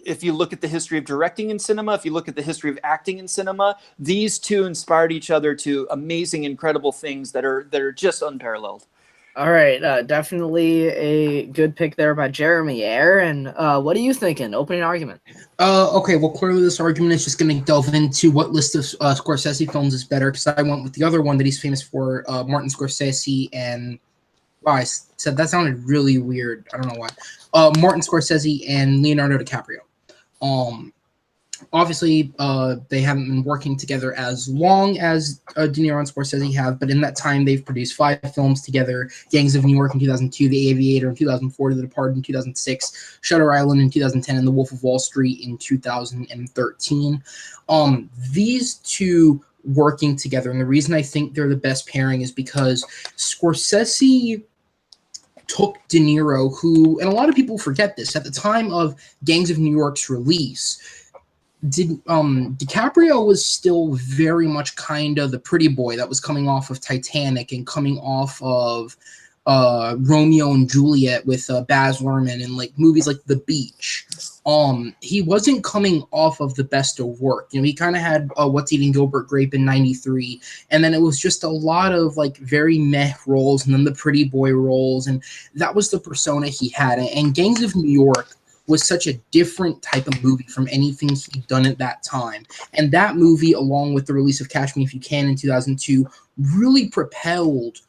if you look at the history of directing in cinema, if you look at the history of acting in cinema, these two inspired each other to amazing, incredible things that are just unparalleled. All right, definitely a good pick there by Jeremy. Aaron, what are you thinking? Opening argument. Okay, well, clearly this argument is just going to delve into what list of Scorsese films is better, because I went with the other one that he's famous for, Martin Scorsese, and wow, I said that sounded really weird. I don't know why. Martin Scorsese and Leonardo DiCaprio. Obviously, they haven't been working together as long as De Niro and Scorsese have, but in that time, they've produced 5 films together: Gangs of New York in 2002, The Aviator in 2004, The Departed in 2006, Shutter Island in 2010, and The Wolf of Wall Street in 2013. These two working together, and the reason I think they're the best pairing is because Scorsese took De Niro, who, and a lot of people forget this, at the time of Gangs of New York's release, DiCaprio was still very much kind of the pretty boy that was coming off of Titanic and coming off of Romeo and Juliet with Baz Luhrmann and like movies like The Beach. He wasn't coming off of the best of work. You know, he kind of had What's Eating Gilbert Grape in '93, and then it was just a lot of like very meh roles, and then the pretty boy roles, and that was the persona he had. And Gangs of New York was such a different type of movie from anything he'd done at that time. And that movie, along with the release of Catch Me If You Can in 2002, really propelled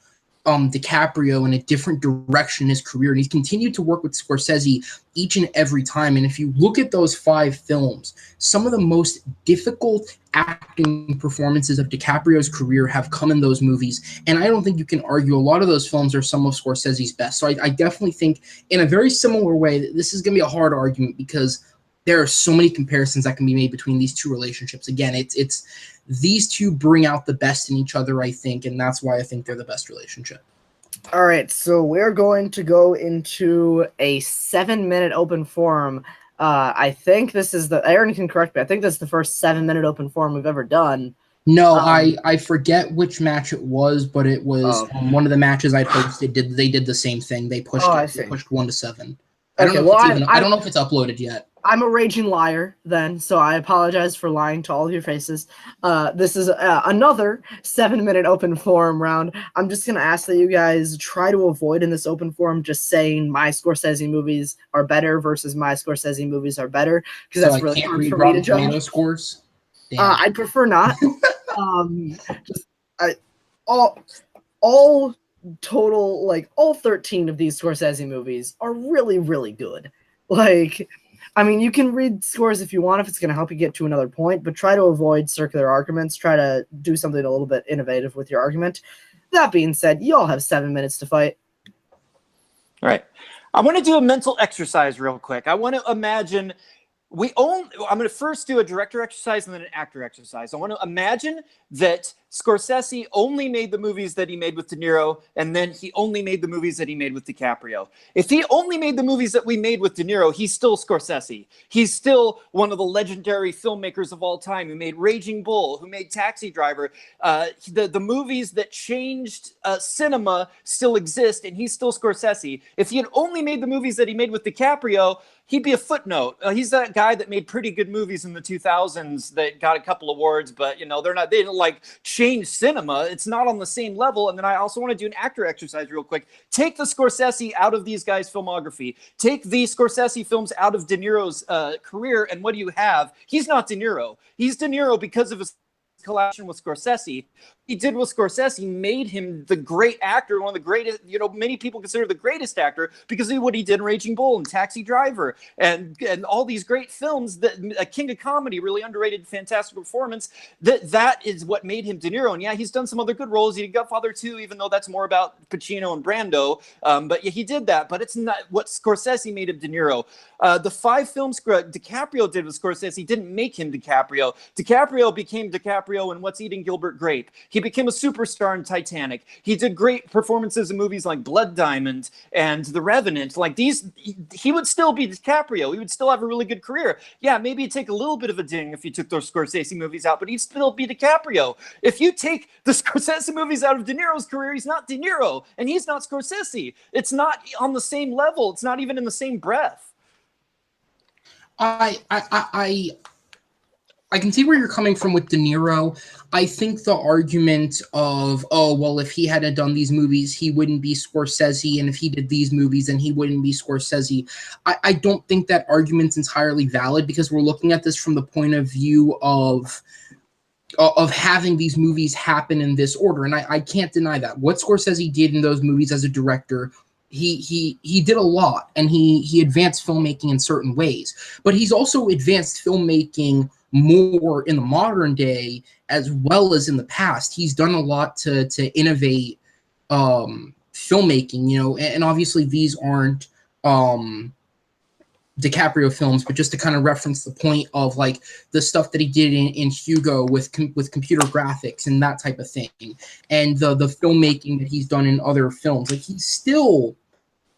DiCaprio in a different direction in his career. And he's continued to work with Scorsese each and every time. And if you look at those 5 films, some of the most difficult acting performances of DiCaprio's career have come in those movies. And I don't think you can argue a lot of those films are some of Scorsese's best. So I definitely think in a very similar way that this is going to be a hard argument because there are so many comparisons that can be made between these two relationships. Again, it's these two bring out the best in each other, I think, and that's why I think they're the best relationship. All right, so we're going to go into a 7-minute open forum. I think this is Aaron can correct me. I think this is the first 7-minute open forum we've ever done. No, I forget which match it was, but it was one of the matches I hosted. They did the same thing. They pushed They pushed 1 to 7. I don't know if it's uploaded yet. I'm a raging liar then, so I apologize for lying to all of your faces. This is another 7-minute open forum round. I'm just going to ask that you guys try to avoid in this open forum just saying my Scorsese movies are better versus my Scorsese movies are better, because that's really hard for me to judge. Scores? I'd prefer not. All total, like all 13 of these Scorsese movies are really, really good. Like, I mean, you can read scores if you want, if it's going to help you get to another point, but try to avoid circular arguments. Try to do something a little bit innovative with your argument. That being said, you all have 7 minutes to fight. All right. I want to do a mental exercise real quick. I want to imagine I'm going to first do a director exercise and then an actor exercise. I want to imagine that Scorsese only made the movies that he made with De Niro, and then he only made the movies that he made with DiCaprio. If he only made the movies that we made with De Niro, he's still Scorsese. He's still one of the legendary filmmakers of all time who made Raging Bull, who made Taxi Driver. The movies that changed cinema still exist, and he's still Scorsese. If he had only made the movies that he made with DiCaprio, he'd be a footnote. He's that guy that made pretty good movies in the 2000s that got a couple awards, but they didn't like change cinema. It's not on the same level. And then I also want to do an actor exercise real quick. Take the Scorsese out of these guys' filmography. Take the Scorsese films out of De Niro's career, and what do you have? He's not De Niro. He's De Niro because of his collaboration with Scorsese. He did with Scorsese made him the great actor, one of the greatest, many people consider the greatest actor because of what he did in Raging Bull and Taxi Driver and all these great films, that a king of comedy, really underrated, fantastic performance. That is what made him De Niro. And yeah, he's done some other good roles. He did Godfather 2, even though that's more about Pacino and Brando. But yeah, he did that, but it's not what Scorsese made him De Niro. The 5 films DiCaprio did with Scorsese didn't make him DiCaprio. DiCaprio became DiCaprio in What's Eating Gilbert Grape. He became a superstar in Titanic. He did great performances in movies like Blood Diamond and The Revenant. Like these, he would still be DiCaprio. He would still have a really good career. Yeah, maybe it'd take a little bit of a ding if you took those Scorsese movies out, but he'd still be DiCaprio. If you take the Scorsese movies out of De Niro's career, he's not De Niro, and he's not Scorsese. It's not on the same level. It's not even in the same breath. I can see where you're coming from with De Niro. I think the argument of, if he hadn't done these movies, he wouldn't be Scorsese, and if he did these movies, then he wouldn't be Scorsese. I don't think that argument's entirely valid because we're looking at this from the point of view of having these movies happen in this order, and I can't deny that. What Scorsese did in those movies as a director, he did a lot, and he advanced filmmaking in certain ways, but he's also advanced filmmaking more in the modern day as well as in the past. He's done a lot to innovate filmmaking, and obviously these aren't DiCaprio films, but just to kind of reference the point of like the stuff that he did in Hugo with computer graphics and that type of thing, and the filmmaking that he's done in other films. Like he's still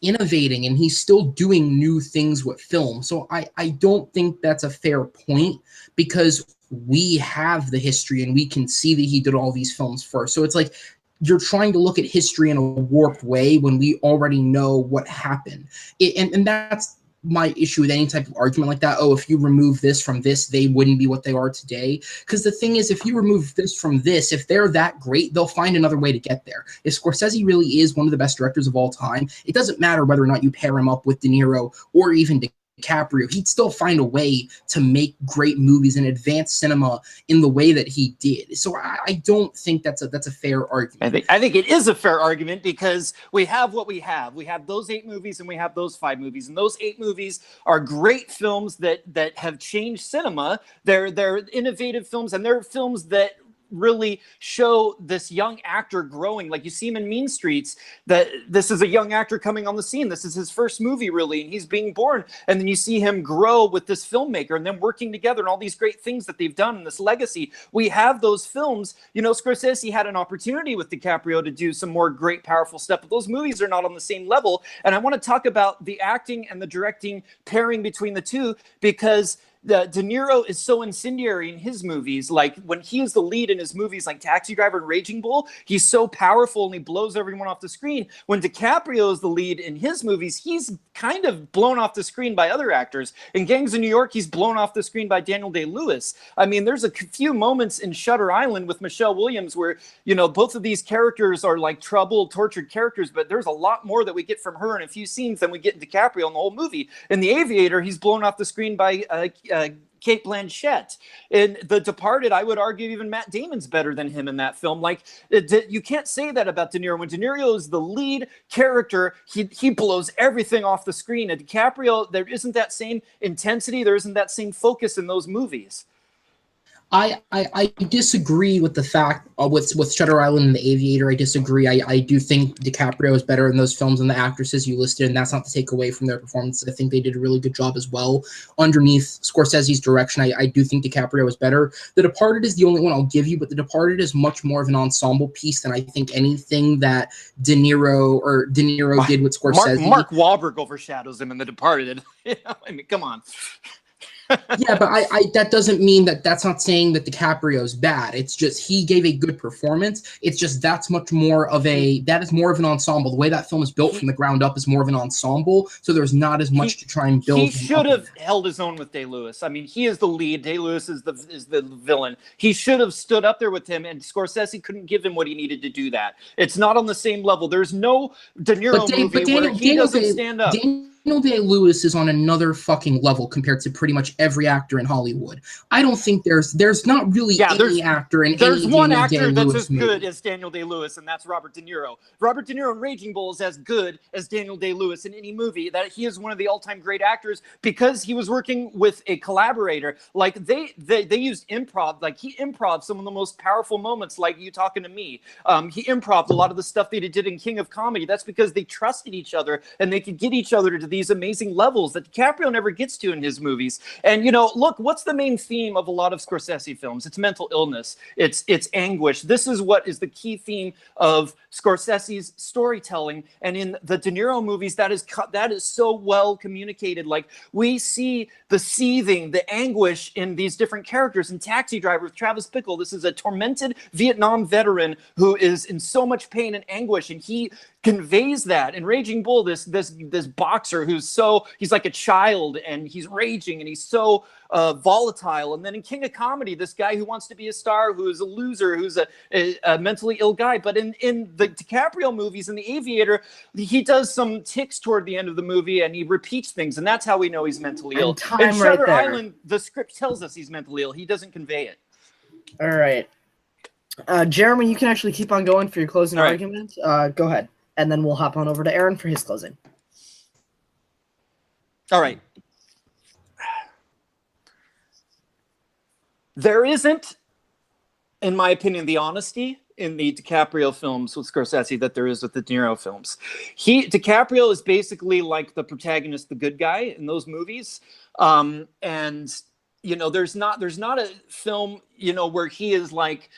innovating and he's still doing new things with film. So I don't think that's a fair point, because we have the history and we can see that he did all these films first. So it's like you're trying to look at history in a warped way when we already know what happened. And that's my issue with any type of argument like that. Oh, if you remove this from this, they wouldn't be what they are today. Because the thing is, if you remove this from this, if they're that great, they'll find another way to get there. If Scorsese really is one of the best directors of all time, it doesn't matter whether or not you pair him up with De Niro or even DiCaprio, he'd still find a way to make great movies and advance cinema in the way that he did. So I don't think that's a fair argument. I think it is a fair argument, because we have what we have. We have those 8 movies and we have those 5 movies, and those 8 movies are great films that have changed cinema. They're innovative films, and they're films that really show this young actor growing. Like you see him in Mean Streets, that this is a young actor coming on the scene. This is his first movie, really, and he's being born. And then you see him grow with this filmmaker and then working together and all these great things that they've done in this legacy. We have those films. You know, Scorsese had an opportunity with DiCaprio to do some more great, powerful stuff, but those movies are not on the same level. And I want to talk about the acting and the directing pairing between the two, because De Niro is so incendiary in his movies. Like when he is the lead in his movies like Taxi Driver and Raging Bull, he's so powerful and he blows everyone off the screen. When DiCaprio is the lead in his movies, he's kind of blown off the screen by other actors. In Gangs of New York, he's blown off the screen by Daniel Day-Lewis. I mean, there's a few moments in Shutter Island with Michelle Williams where, you know, both of these characters are like troubled, tortured characters, but there's a lot more that we get from her in a few scenes than we get in DiCaprio in the whole movie. In The Aviator, he's blown off the screen by Cate Blanchett. In The Departed, I would argue even Matt Damon's better than him in that film. Like, you can't say that about De Niro. When De Niro is the lead character, he blows everything off the screen. And DiCaprio, there isn't that same intensity, there isn't that same focus in those movies. I disagree with the fact with Shutter Island and The Aviator. I disagree. I do think DiCaprio is better in those films than the actresses you listed, and that's not to take away from their performance. I think they did a really good job as well. Underneath Scorsese's direction, I do think DiCaprio is better. The Departed is the only one I'll give you, but The Departed is much more of an ensemble piece than I think anything that De Niro did with Scorsese. Mark Wahlberg overshadows him in The Departed. I mean, come on. Yeah, but I that doesn't mean that's not saying that DiCaprio's bad. It's just he gave a good performance. It's just that is more of an ensemble. The way that film is built from the ground up is more of an ensemble. So there's not as much to try and build. He should have held his own with Day-Lewis. I mean, he is the lead. Day-Lewis is the villain. He should have stood up there with him, and Scorsese couldn't give him what he needed to do that. It's not on the same level. There's no De Niro movie where he doesn't stand up. Daniel Day-Lewis is on another fucking level compared to pretty much every actor in Hollywood. I don't think there's not really any actor in there's any one Daniel actor Day-Lewis that's as movie. good as Daniel Day-Lewis, and that's Robert De Niro. Robert De Niro in Raging Bull is as good as Daniel Day-Lewis in any movie. That he is one of the all-time great actors because he was working with a collaborator. Like they used improv. Like he improv some of the most powerful moments, like You Talking to Me. He improved a lot of the stuff they did in King of Comedy. That's because they trusted each other and they could get each other to these amazing levels that DiCaprio never gets to in his movies. And, you know, look, what's the main theme of a lot of Scorsese films? It's mental illness. It's anguish. This is what is the key theme of Scorsese's storytelling. And in the De Niro movies, that is so well communicated. Like we see the seething, the anguish in these different characters. In Taxi Driver with Travis Bickle, this is a tormented Vietnam veteran who is in so much pain and anguish, and he conveys that. In Raging Bull, this boxer he's like a child and he's raging and he's so volatile. And then in King of Comedy, this guy who wants to be a star, who is a loser, who's a mentally ill guy. But in the DiCaprio movies, in The Aviator, he does some tics toward the end of the movie and he repeats things, and that's how we know he's mentally ill. In Shutter Island, the script tells us he's mentally ill. He doesn't convey it. All right. Jeremy, you can actually keep on going for your closing argument. Go ahead. And then we'll hop on over to Aaron for his closing. All right. There isn't, in my opinion, the honesty in the DiCaprio films with Scorsese that there is with the De Niro films. DiCaprio is basically like the protagonist, the good guy in those movies. And, you know, there's not a film, you know, where he is like,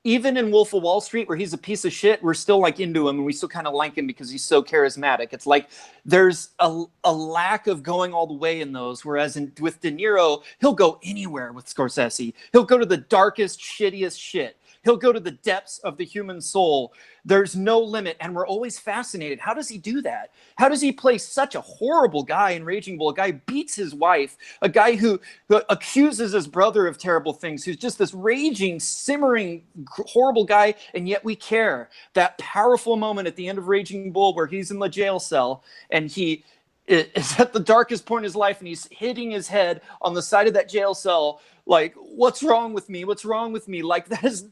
even in Wolf of Wall Street, where he's a piece of shit, we're still like into him and we still kind of like him because he's so charismatic. It's like there's a lack of going all the way in those. Whereas with De Niro, he'll go anywhere with Scorsese. He'll go to the darkest, shittiest shit. He'll go to the depths of the human soul. There's no limit. And we're always fascinated. How does he do that? How does he play such a horrible guy in Raging Bull? A guy beats his wife, a guy who accuses his brother of terrible things, who's just this raging, simmering, horrible guy. And yet we care. That powerful moment at the end of Raging Bull where he's in the jail cell and he is at the darkest point in his life and he's hitting his head on the side of that jail cell. Like, what's wrong with me? What's wrong with me? Like, that is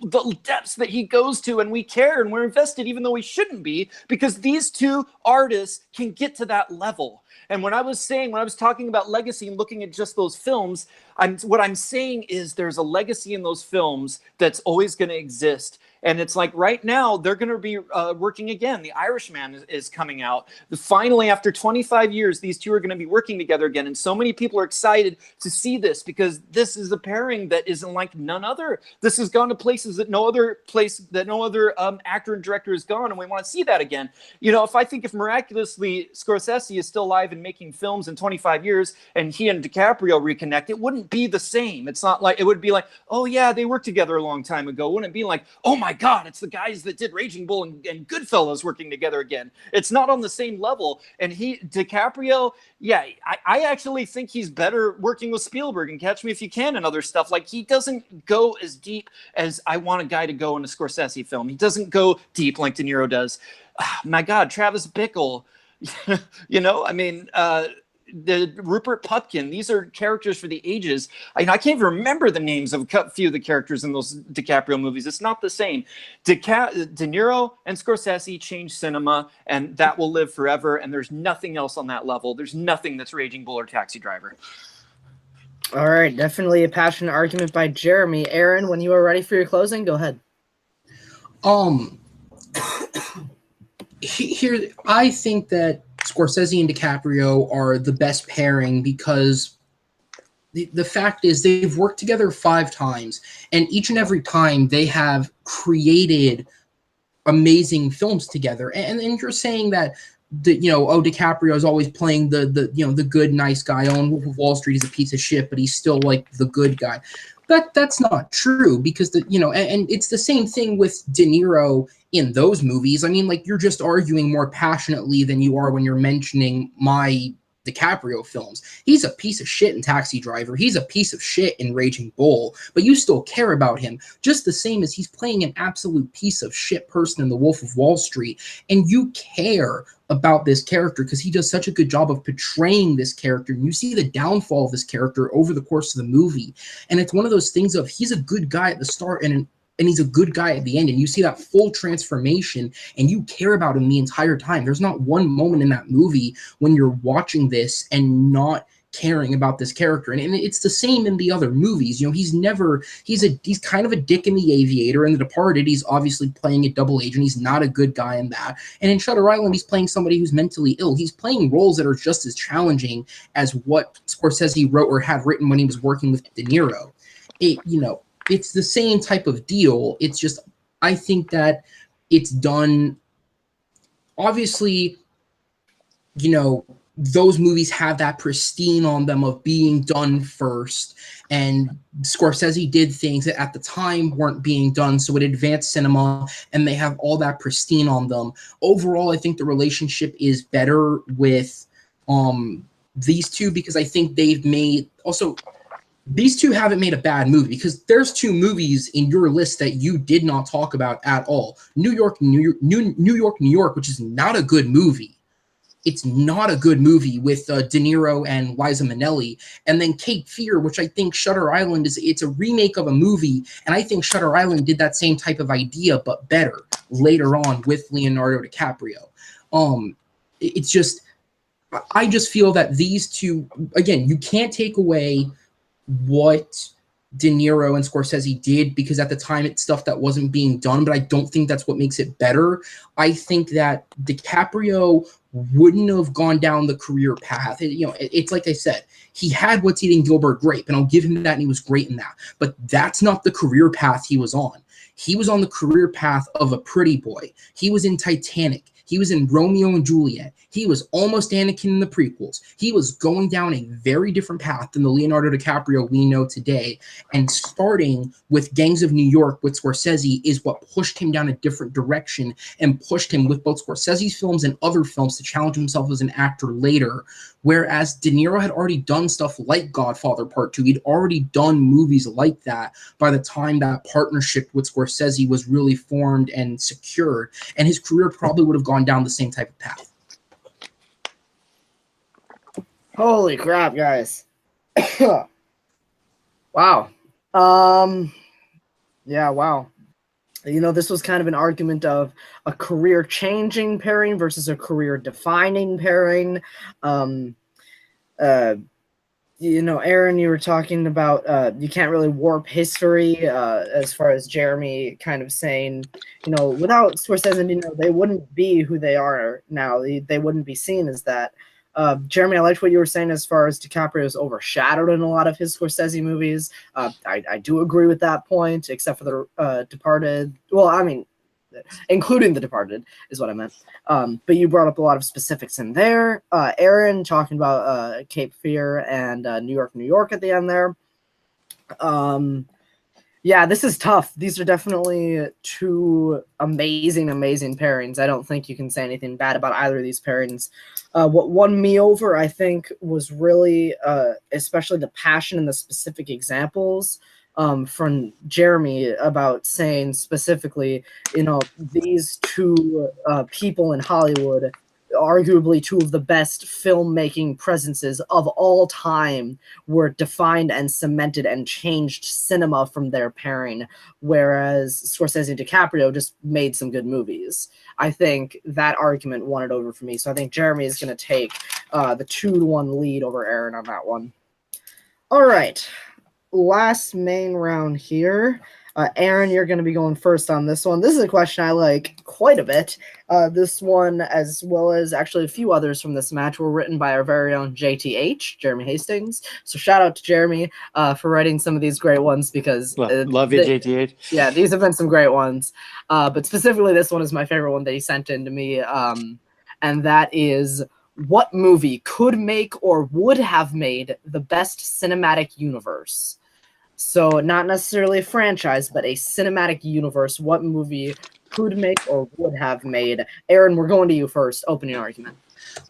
the depths that he goes to, and we care and we're invested even though we shouldn't be, because these two artists can get to that level. And when I was talking about legacy and looking at just those films, what I'm saying is there's a legacy in those films that's always going to exist. And it's like right now they're going to be working again. The Irishman is coming out. Finally, after 25 years, these two are going to be working together again. And so many people are excited to see this because this is a pairing that isn't like none other. This has gone to places that no other actor and director has gone, and we want to see that again. You know, if miraculously Scorsese is still alive and making films in 25 years, and he and DiCaprio reconnect, it wouldn't be the same. It's not like it would be like, oh yeah, they worked together a long time ago. It wouldn't be like, oh my God, it's the guys that did Raging Bull and Goodfellas working together again. It's not on the same level. And DiCaprio, yeah, I actually think he's better working with Spielberg and Catch Me If You Can and other stuff. Like, he doesn't go as deep as I want a guy to go in a Scorsese film. He doesn't go deep like De Niro does. My God, Travis Bickle, you know, I mean, the Rupert Pupkin, these are characters for the ages. I can't even remember the names of a few of the characters in those DiCaprio movies. It's not the same. De Niro and Scorsese changed cinema, and that will live forever. And there's nothing else on that level. There's nothing that's Raging Bull or Taxi Driver. All right, definitely a passionate argument by Jeremy. Aaron, when you are ready for your closing, go ahead. Here, I think that Scorsese and DiCaprio are the best pairing because the fact is they've worked together 5 times, and each and every time they have created amazing films together. And you're saying that DiCaprio is always playing the good, nice guy. On Wolf of Wall Street, he's a piece of shit, but he's still like the good guy. That's not true, because and it's the same thing with De Niro in those movies. I mean, like, you're just arguing more passionately than you are when you're mentioning my DiCaprio films. He's a piece of shit in Taxi Driver. He's a piece of shit in Raging Bull, but you still care about him just the same as he's playing an absolute piece of shit person in The Wolf of Wall Street, and you care about this character because he does such a good job of portraying this character, and you see the downfall of this character over the course of the movie. And it's one of those things of he's a good guy at the start and he's a good guy at the end, and you see that full transformation and you care about him the entire time. There's not one moment in that movie when you're watching this and not caring about this character. And it's the same in the other movies. You know, he's kind of a dick in The Aviator. In The Departed, he's obviously playing a double agent. He's not a good guy in that. And in Shutter Island, he's playing somebody who's mentally ill. He's playing roles that are just as challenging as what Scorsese wrote or had written when he was working with De Niro. It's the same type of deal. It's just, I think that it's done, obviously, those movies have that pristine on them of being done first. And Scorsese did things that at the time weren't being done, so it advanced cinema, and they have all that pristine on them. Overall, I think the relationship is better with these two, because I think these two haven't made a bad movie, because there's 2 movies in your list that you did not talk about at all. New York, New York, which is not a good movie. It's not a good movie with De Niro and Liza Minnelli. And then Cape Fear, which I think Shutter Island it's a remake of a movie. And I think Shutter Island did that same type of idea, but better later on with Leonardo DiCaprio. It's just, I just feel that these two, again, you can't take away what De Niro and Scorsese did, because at the time it's stuff that wasn't being done, but I don't think that's what makes it better. I think that DiCaprio wouldn't have gone down the career path. It's like I said, he had What's Eating Gilbert Grape, and I'll give him that, and he was great in that. But that's not the career path he was on. He was on the career path of a pretty boy. He was in Titanic. He was in Romeo and Juliet. He was almost Anakin in the prequels. He was going down a very different path than the Leonardo DiCaprio we know today. And starting with Gangs of New York with Scorsese is what pushed him down a different direction and pushed him with both Scorsese's films and other films to challenge himself as an actor later. Whereas De Niro had already done stuff like Godfather Part 2. He'd already done movies like that by the time that partnership with Scorsese was really formed and secured. And his career probably would have gone down the same type of path. Holy crap, guys. Wow. Yeah, wow. You know, this was kind of an argument of a career-changing pairing versus a career-defining pairing. You know, Aaron, you were talking about you can't really warp history as far as Jeremy kind of saying, you know, without Scorsese, you know, they wouldn't be who they are now. They wouldn't be seen as that. Jeremy, I liked what you were saying as far as DiCaprio is overshadowed in a lot of his Scorsese movies. I do agree with that point, except for The Departed. Well, I mean, including The Departed is what I meant. But you brought up a lot of specifics in there. Aaron talking about Cape Fear and New York, New York at the end there. Yeah, this is tough. These are definitely two amazing pairings. I don't think you can say anything bad about either of these pairings. What won me over, I think, was really, especially the passion and the specific examples from Jeremy about saying specifically, you know, these two people in Hollywood, arguably two of the best filmmaking presences of all time, were defined and cemented and changed cinema from their pairing, whereas Scorsese and DiCaprio just made some good movies. I think that argument won it over for me. So I think Jeremy is going to take the 2-1 lead over Aaron on that one. All right. Last main round here. Aaron, you're going to be going first on this one. This is a question I like quite a bit. This one, as well as actually a few others from this match, were written by our very own JTH, Jeremy Hastings. So shout out to Jeremy for writing some of these great ones, because love you, JTH. Yeah, these have been some great ones. But specifically, this one is my favorite one that he sent in to me, and that is, what movie could make or would have made the best cinematic universe? So not necessarily a franchise, but a cinematic universe. What movie could make or would have made? Aaron, we're going to you first. Opening argument.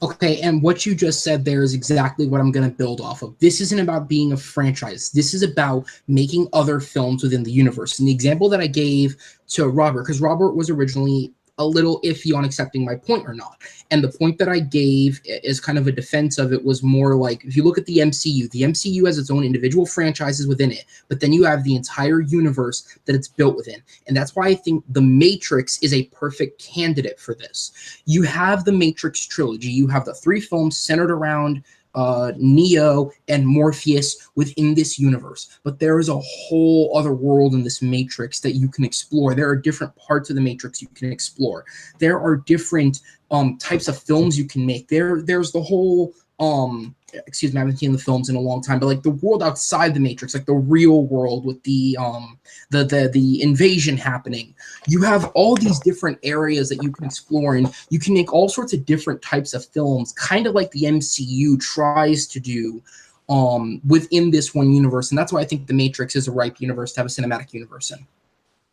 Okay, and what you just said there is exactly what I'm going to build off of. This isn't about being a franchise. This is about making other films within the universe. And the example that I gave to Robert, because Robert was originally a little iffy on accepting my point or not. And the point that I gave as kind of a defense of it was more like, if you look at the MCU has its own individual franchises within it, but then you have the entire universe that it's built within. And that's why I think The Matrix is a perfect candidate for this. You have the Matrix trilogy. You have the 3 films centered around Neo and Morpheus within this universe, but there is a whole other world in this Matrix that you can explore. There are different parts of the Matrix you can explore. There are different types of films you can make. There's the whole excuse me, I haven't seen the films in a long time, but like the world outside the Matrix, like the real world with the invasion happening. You have all these different areas that you can explore, and you can make all sorts of different types of films, kind of like the MCU tries to do within this one universe. And that's why I think the Matrix is a ripe universe to have a cinematic universe in.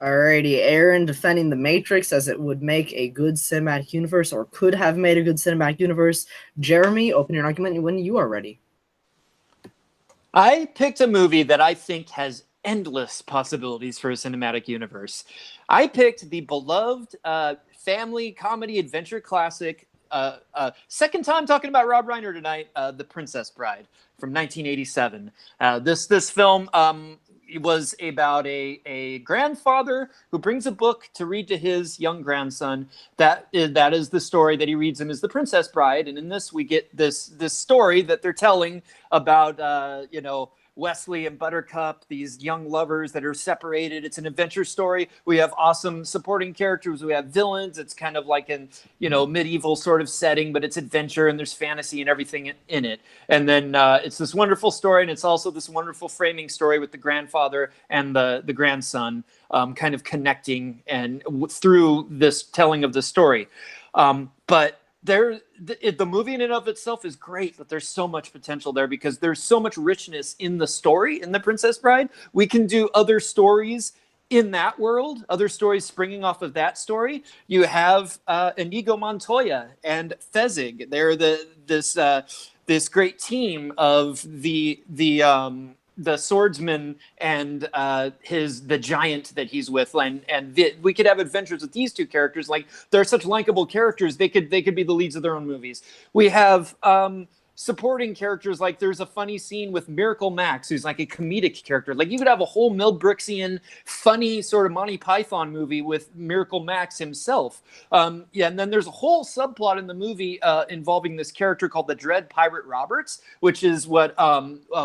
Alrighty, Aaron defending The Matrix as it would make a good cinematic universe, or could have made a good cinematic universe. Jeremy, open your argument when you are ready. I picked a movie that I think has endless possibilities for a cinematic universe. I picked the beloved family comedy adventure classic, second time talking about Rob Reiner tonight, The Princess Bride from 1987. This film was about a grandfather who brings a book to read to his young grandson. That is the story that he reads him, is The Princess Bride. And in this, we get this story that they're telling about, Wesley and Buttercup, these young lovers that are separated. It's an adventure story. We have awesome supporting characters. We have villains. It's kind of like an, medieval sort of setting, but it's adventure and there's fantasy and everything in it. And then it's this wonderful story, and it's also this wonderful framing story with the grandfather and the grandson kind of connecting and through this telling of the story. But the movie in and of itself is great, but there's so much potential there because there's so much richness in the story in The Princess Bride. We can do other stories in that world, other stories springing off of that story. You have Inigo Montoya and Fezzik. They're this great team of the swordsman and the giant that he's with, and we could have adventures with these two characters. Like, they're such likable characters, they could be the leads of their own movies. We have supporting characters, like there's a funny scene with Miracle Max, who's like a comedic character. Like, you could have a whole Mel Brooksian funny sort of Monty Python movie with Miracle Max himself. And then there's a whole subplot in the movie involving this character called the Dread Pirate Roberts, which is what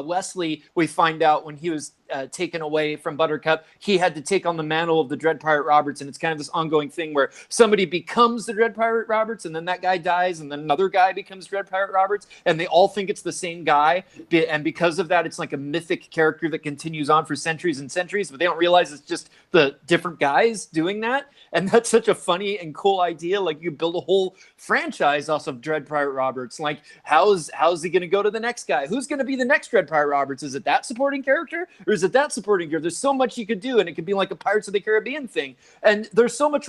Wesley, we find out when he was taken away from Buttercup, he had to take on the mantle of the Dread Pirate Roberts, and it's kind of this ongoing thing where somebody becomes the Dread Pirate Roberts, and then that guy dies, and then another guy becomes Dread Pirate Roberts, and they all think it's the same guy, and because of that, it's like a mythic character that continues on for centuries and centuries, but they don't realize it's just the different guys doing that. And that's such a funny and cool idea. Like, you build a whole franchise off of Dread Pirate Roberts. Like, how's he going to go to the next guy? Who's going to be the next Dread Pirate Roberts? Is it that supporting character, or is it that supporting character? There's so much you could do, and it could be like a Pirates of the Caribbean thing. And there's so much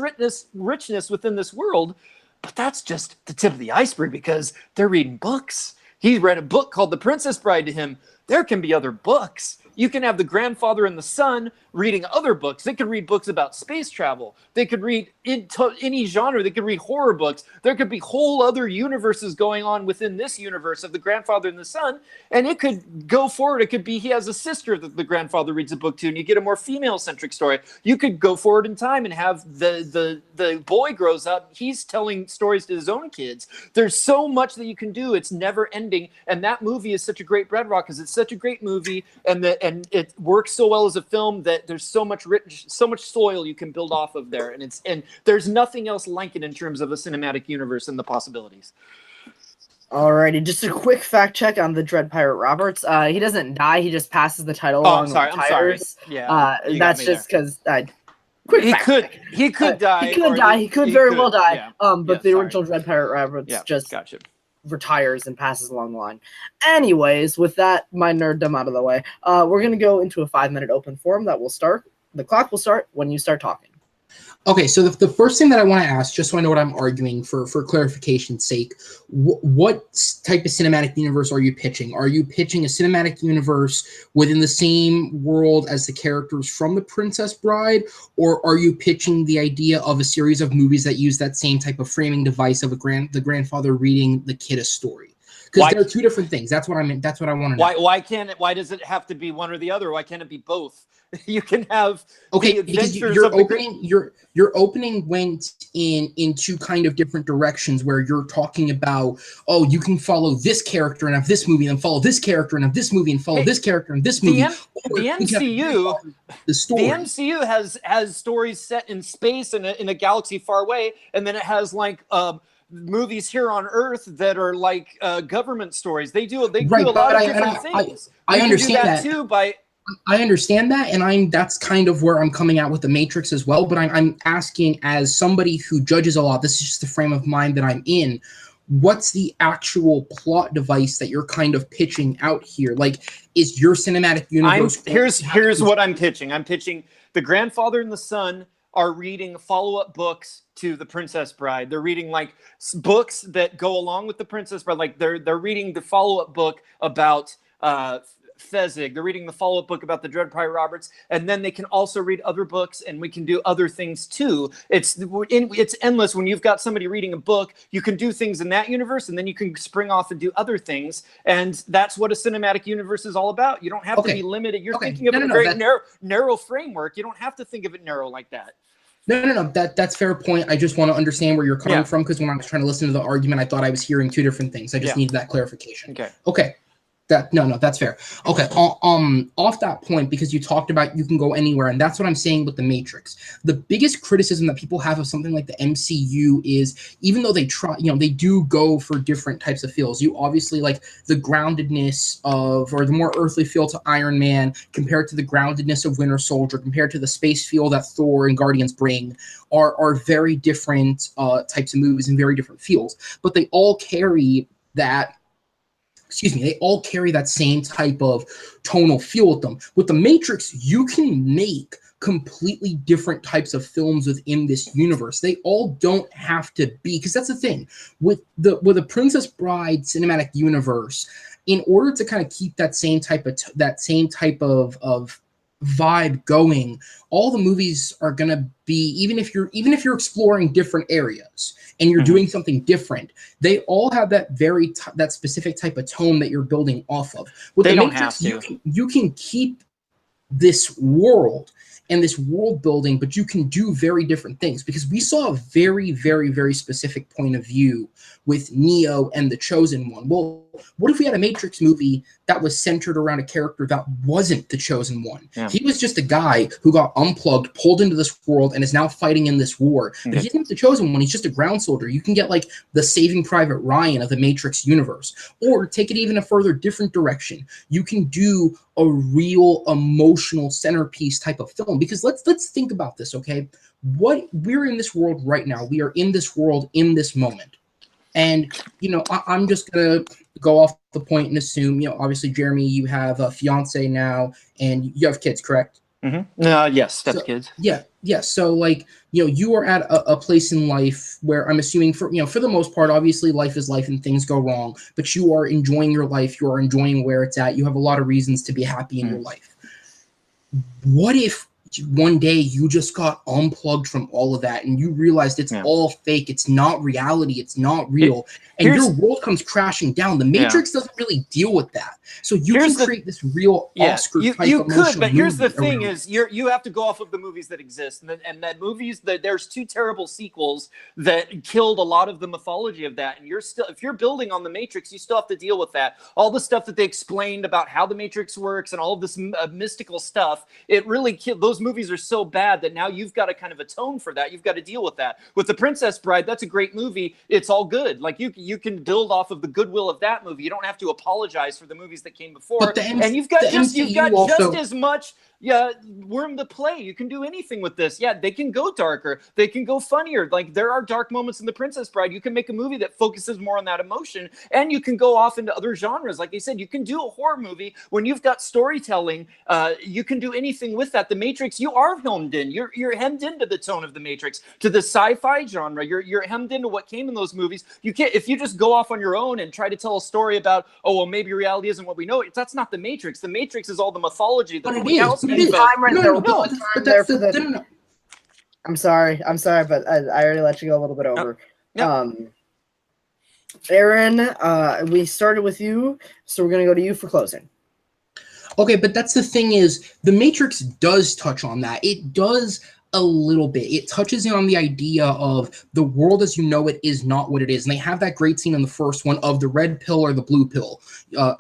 richness within this world, but that's just the tip of the iceberg because they're reading books. He read a book called The Princess Bride to him. There can be other books. You can have the grandfather and the son reading other books. They could read books about space travel. They could read into any genre. They could read horror books. There could be whole other universes going on within this universe of the grandfather and the son. And it could go forward. It could be he has a sister that the grandfather reads a book to, and you get a more female-centric story. You could go forward in time and have the boy grows up. He's telling stories to his own kids. There's so much that you can do. It's never ending. And that movie is such a great bedrock because it's such a great movie, and it works so well as a film that there's so much soil you can build off of there, and there's nothing else like it in terms of a cinematic universe and the possibilities. Alrighty, just a quick fact check on the Dread Pirate Roberts. He doesn't die; he just passes the title along. I'm sorry. Yeah, that's just because. He could die. He could die. He could very well die. Yeah. But the original Dread Pirate Roberts just gotcha. Retires and passes along the line. Anyways, with that, my nerddom out of the way, we're going to go into a 5-minute open forum that will start. The clock will start when you start talking. Okay, so the first thing that I want to ask, just so I know what I'm arguing for clarification's sake, what type of cinematic universe are you pitching? Are you pitching a cinematic universe within the same world as the characters from The Princess Bride, or are you pitching the idea of a series of movies that use that same type of framing device of the grandfather reading the kid a story? Because there are two different things. That's what I mean. That's what I want to know. Why does it have to be one or the other? Why can't it be both? You can have because your opening went in two kind of different directions where you're talking about, oh, you can follow this character and have this movie, and follow this character and have this movie, and follow this character and this movie. The MCU has stories set in space in a galaxy far away, and then it has like movies here on Earth that are like government stories. They do a lot of different things. I understand that too. I understand that, and that's kind of where I'm coming out with the Matrix as well. But I'm asking, as somebody who judges a lot, this is just the frame of mind that I'm in. What's the actual plot device that you're kind of pitching out here? Like, is your cinematic universe? Here's what I'm pitching. I'm pitching the grandfather and the son are reading follow-up books to The Princess Bride. They're reading like books that go along with The Princess Bride. Like they're reading the follow-up book about Fezzik. They're reading the follow-up book about the Dread Pirate Roberts, and then they can also read other books, and we can do other things too. It's endless. When you've got somebody reading a book, you can do things in that universe, and then you can spring off and do other things, and that's what a cinematic universe is all about. You don't have to be limited. You're thinking of a very narrow framework. You don't have to think of it narrow like that. No. That's fair point. I just want to understand where you're coming from, because when I was trying to listen to the argument, I thought I was hearing two different things. I just needed that clarification. Okay. That's fair. Okay, off that point, because you talked about you can go anywhere, and that's what I'm saying with the Matrix. The biggest criticism that people have of something like the MCU is, even though they try, they do go for different types of feels. You obviously like the groundedness of, or the more earthly feel to Iron Man compared to the groundedness of Winter Soldier, compared to the space feel that Thor and Guardians bring, are very different types of movies and very different feels. But they all carry that. They all carry that same type of tonal feel with them. With the Matrix, you can make completely different types of films within this universe. They all don't have to be, because that's the thing with the Princess Bride cinematic universe. In order to kind of keep that same type of vibe going, all the movies are gonna be, even if you're exploring different areas and you're doing something different, they all have that that specific type of tone that you're building off of. With they the don't Matrix, have to. You can keep this world and this world building, but you can do very different things, because we saw a very, very, very specific point of view with Neo and the Chosen One. Well, what if we had a Matrix movie that was centered around a character that wasn't the Chosen One? Yeah. He was just a guy who got unplugged, pulled into this world, and is now fighting in this war. But he's not the Chosen One. He's just a ground soldier. You can get like the Saving Private Ryan of the Matrix universe, or take it even a further different direction. You can do a real emotional centerpiece type of film, because let's think about this, okay? We're in this world right now. We are in this world in this moment. And, I'm just going to go off the point and assume, obviously, Jeremy, you have a fiance now and you have kids, correct? Mm-hmm. Yes, stepkids. Yeah. So, like, you are at a place in life where I'm assuming for the most part, obviously, life is life and things go wrong, but you are enjoying your life. You are enjoying where it's at. You have a lot of reasons to be happy in your life. What if one day you just got unplugged from all of that and you realized it's all fake, it's not reality, it's not real, and your world comes crashing down? The Matrix doesn't really deal with that. So you can create this real Oscar type you emotional could, but here's the movie thing is you have to go off of the movies that exist, and that movies that there's two terrible sequels that killed a lot of the mythology of that, and if you're building on the Matrix, you still have to deal with that. All the stuff that they explained about how the Matrix works and all of this mystical stuff, it really killed. Those movies are so bad that now you've got to kind of atone for that. You've got to deal with that. With The Princess Bride, that's a great movie. It's all good. Like you can build off of the goodwill of that movie. You don't have to apologize for the movies that came before. And you've got just as much room to play. You can do anything with this. Yeah, they can go darker. They can go funnier. Like, there are dark moments in The Princess Bride. You can make a movie that focuses more on that emotion, and you can go off into other genres. Like I said, you can do a horror movie when you've got storytelling. You can do anything with that. The Matrix, you are hemmed in. You're hemmed into the tone of the Matrix, to the sci-fi genre. You're hemmed into what came in those movies. You can't, if you just go off on your own and try to tell a story about, maybe reality isn't what we know. That's not the Matrix. The Matrix is all the mythology. I'm sorry, but I already let you go a little bit over. Aaron, we started with you, so we're gonna go to you for closing. Okay, but that's the thing is, the Matrix does touch on that. It does a little bit. It touches on the idea of the world as you know it is not what it is. And they have that great scene in the first one of the red pill or the blue pill.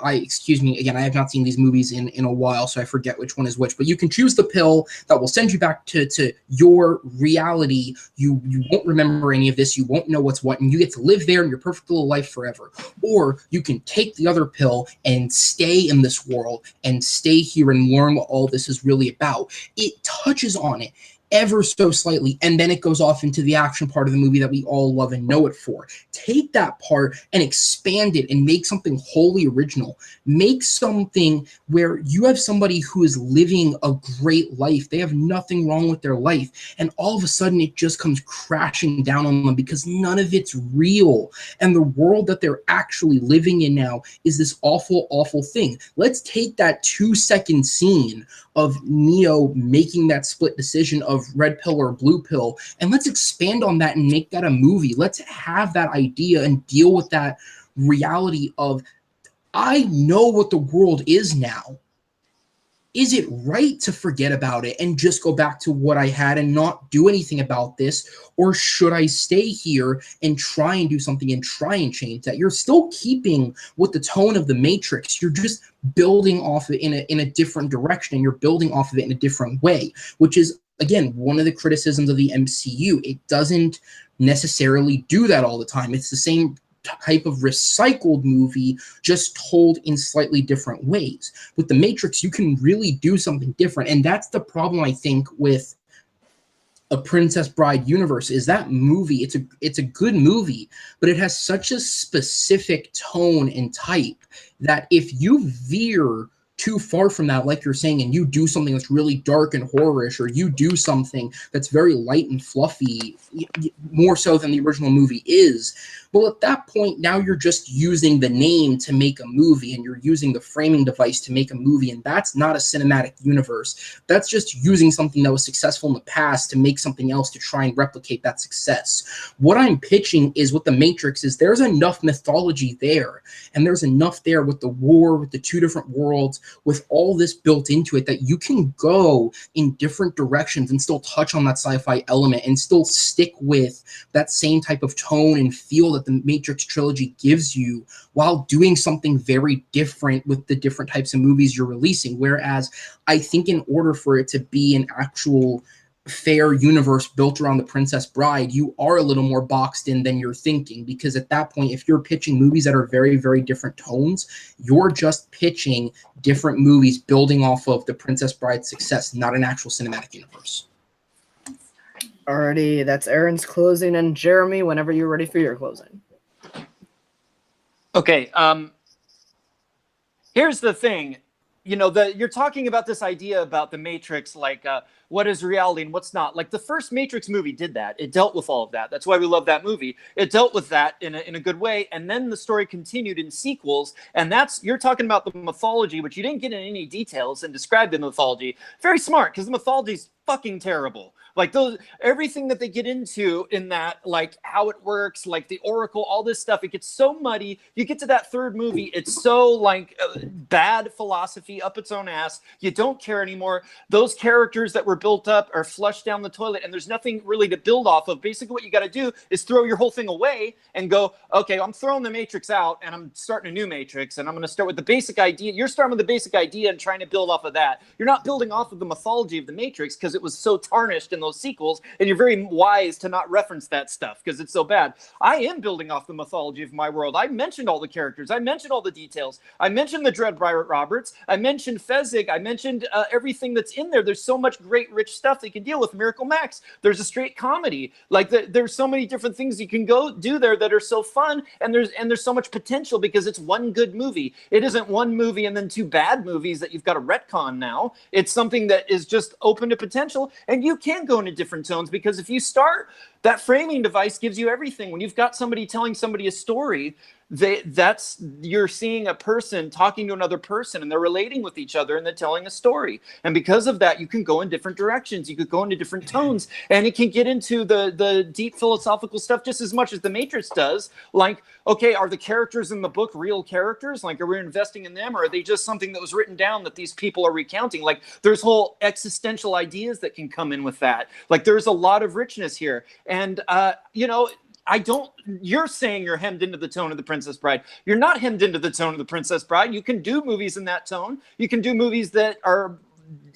Excuse me, again, I have not seen these movies in a while, so I forget which one is which. But you can choose the pill that will send you back to your reality. You won't remember any of this. You won't know what's what. And you get to live there in your perfect little life forever. Or you can take the other pill and stay in this world and stay here and learn what all this is really about. It touches on it ever so slightly, and then it goes off into the action part of the movie that we all love and know it for. Take that part and expand it and make something wholly original. Make something where you have somebody who is living a great life. They have nothing wrong with their life, and all of a sudden it just comes crashing down on them because none of it's real. And the world that they're actually living in now is this awful, awful thing. Let's take that 2-second scene of Neo making that split decision of red pill or blue pill, and let's expand on that and make that a movie. Let's have that idea and deal with that reality of, I know what the world is now. is it right to forget about it and just go back to what I had and not do anything about this? Or should I stay here and try and do something and try and change that? You're still keeping with the tone of the Matrix. You're just building off of it in a different direction, and you're building off of it in a different way, which is, again, one of the criticisms of the MCU. It doesn't necessarily do that all the time. It's the same type of recycled movie, just told in slightly different ways. With the Matrix, you can really do something different, and that's the problem, I think, with a Princess Bride universe. Is that movie, it's a good movie, but it has such a specific tone and type that if you veer too far from that, like you're saying, and you do something that's really dark and horrorish, or you do something that's very light and fluffy, more so than the original movie is, well, at that point, now you're just using the name to make a movie, and you're using the framing device to make a movie, and that's not a cinematic universe. That's just using something that was successful in the past to make something else to try and replicate that success. What I'm pitching is, with the Matrix, is there's enough mythology there, and there's enough there with the war, with the two different worlds, with all this built into it, that you can go in different directions and still touch on that sci-fi element and still stick with that same type of tone and feel that the Matrix trilogy gives you, while doing something very different with the different types of movies you're releasing. Whereas I think in order for it to be an actual fair universe built around the Princess Bride, you are a little more boxed in than you're thinking, because at that point, if you're pitching movies that are very, very different tones, you're just pitching different movies building off of the Princess Bride success, not an actual cinematic universe. Alrighty, that's Aaron's closing, and Jeremy, whenever you're ready for your closing. Okay, here's the thing. You know, you're talking about this idea about the Matrix, like what is reality and what's not. Like, the first Matrix movie did that. It dealt with all of that. That's why we love that movie. It dealt with that in a good way. And then the story continued in sequels. And you're talking about the mythology, which you didn't get in any details and described the mythology. Very smart, because the mythology's fucking terrible. Like, everything that they get into in that, like how it works, like the Oracle, all this stuff, it gets so muddy. You get to that third movie, it's so like bad philosophy up its own ass. You don't care anymore. Those characters that were built up are flushed down the toilet, and there's nothing really to build off of. Basically, what you got to do is throw your whole thing away and go, okay, I'm throwing the Matrix out, and I'm starting a new Matrix, and I'm going to start with the basic idea. You're starting with the basic idea and trying to build off of that. You're not building off of the mythology of the Matrix, because it was so tarnished in those sequels, and you're very wise to not reference that stuff because it's so bad. I am building off the mythology of my world. I mentioned all the characters. I mentioned all the details. I mentioned the Dread Pirate Roberts. I mentioned Fezzik. I mentioned everything that's in there. There's so much great, rich stuff they can deal with. Miracle Max. There's a straight comedy. Like, there's so many different things you can go do there that are so fun, and there's so much potential because it's one good movie. It isn't one movie and then two bad movies that you've got to retcon now. It's something that is just open to potential, and you can go into different tones, because if you start, that framing device gives you everything. When you've got somebody telling somebody a story, you're seeing a person talking to another person, and they're relating with each other, and they're telling a story. And because of that, you can go in different directions. You could go into different tones, and it can get into the deep philosophical stuff just as much as the Matrix does. Like, okay, are the characters in the book real characters? Like, are we investing in them, or are they just something that was written down that these people are recounting? Like, there's whole existential ideas that can come in with that. Like, there's a lot of richness here. And, you're saying you're hemmed into the tone of the Princess Bride. You're not hemmed into the tone of the Princess Bride. You can do movies in that tone. You can do movies that are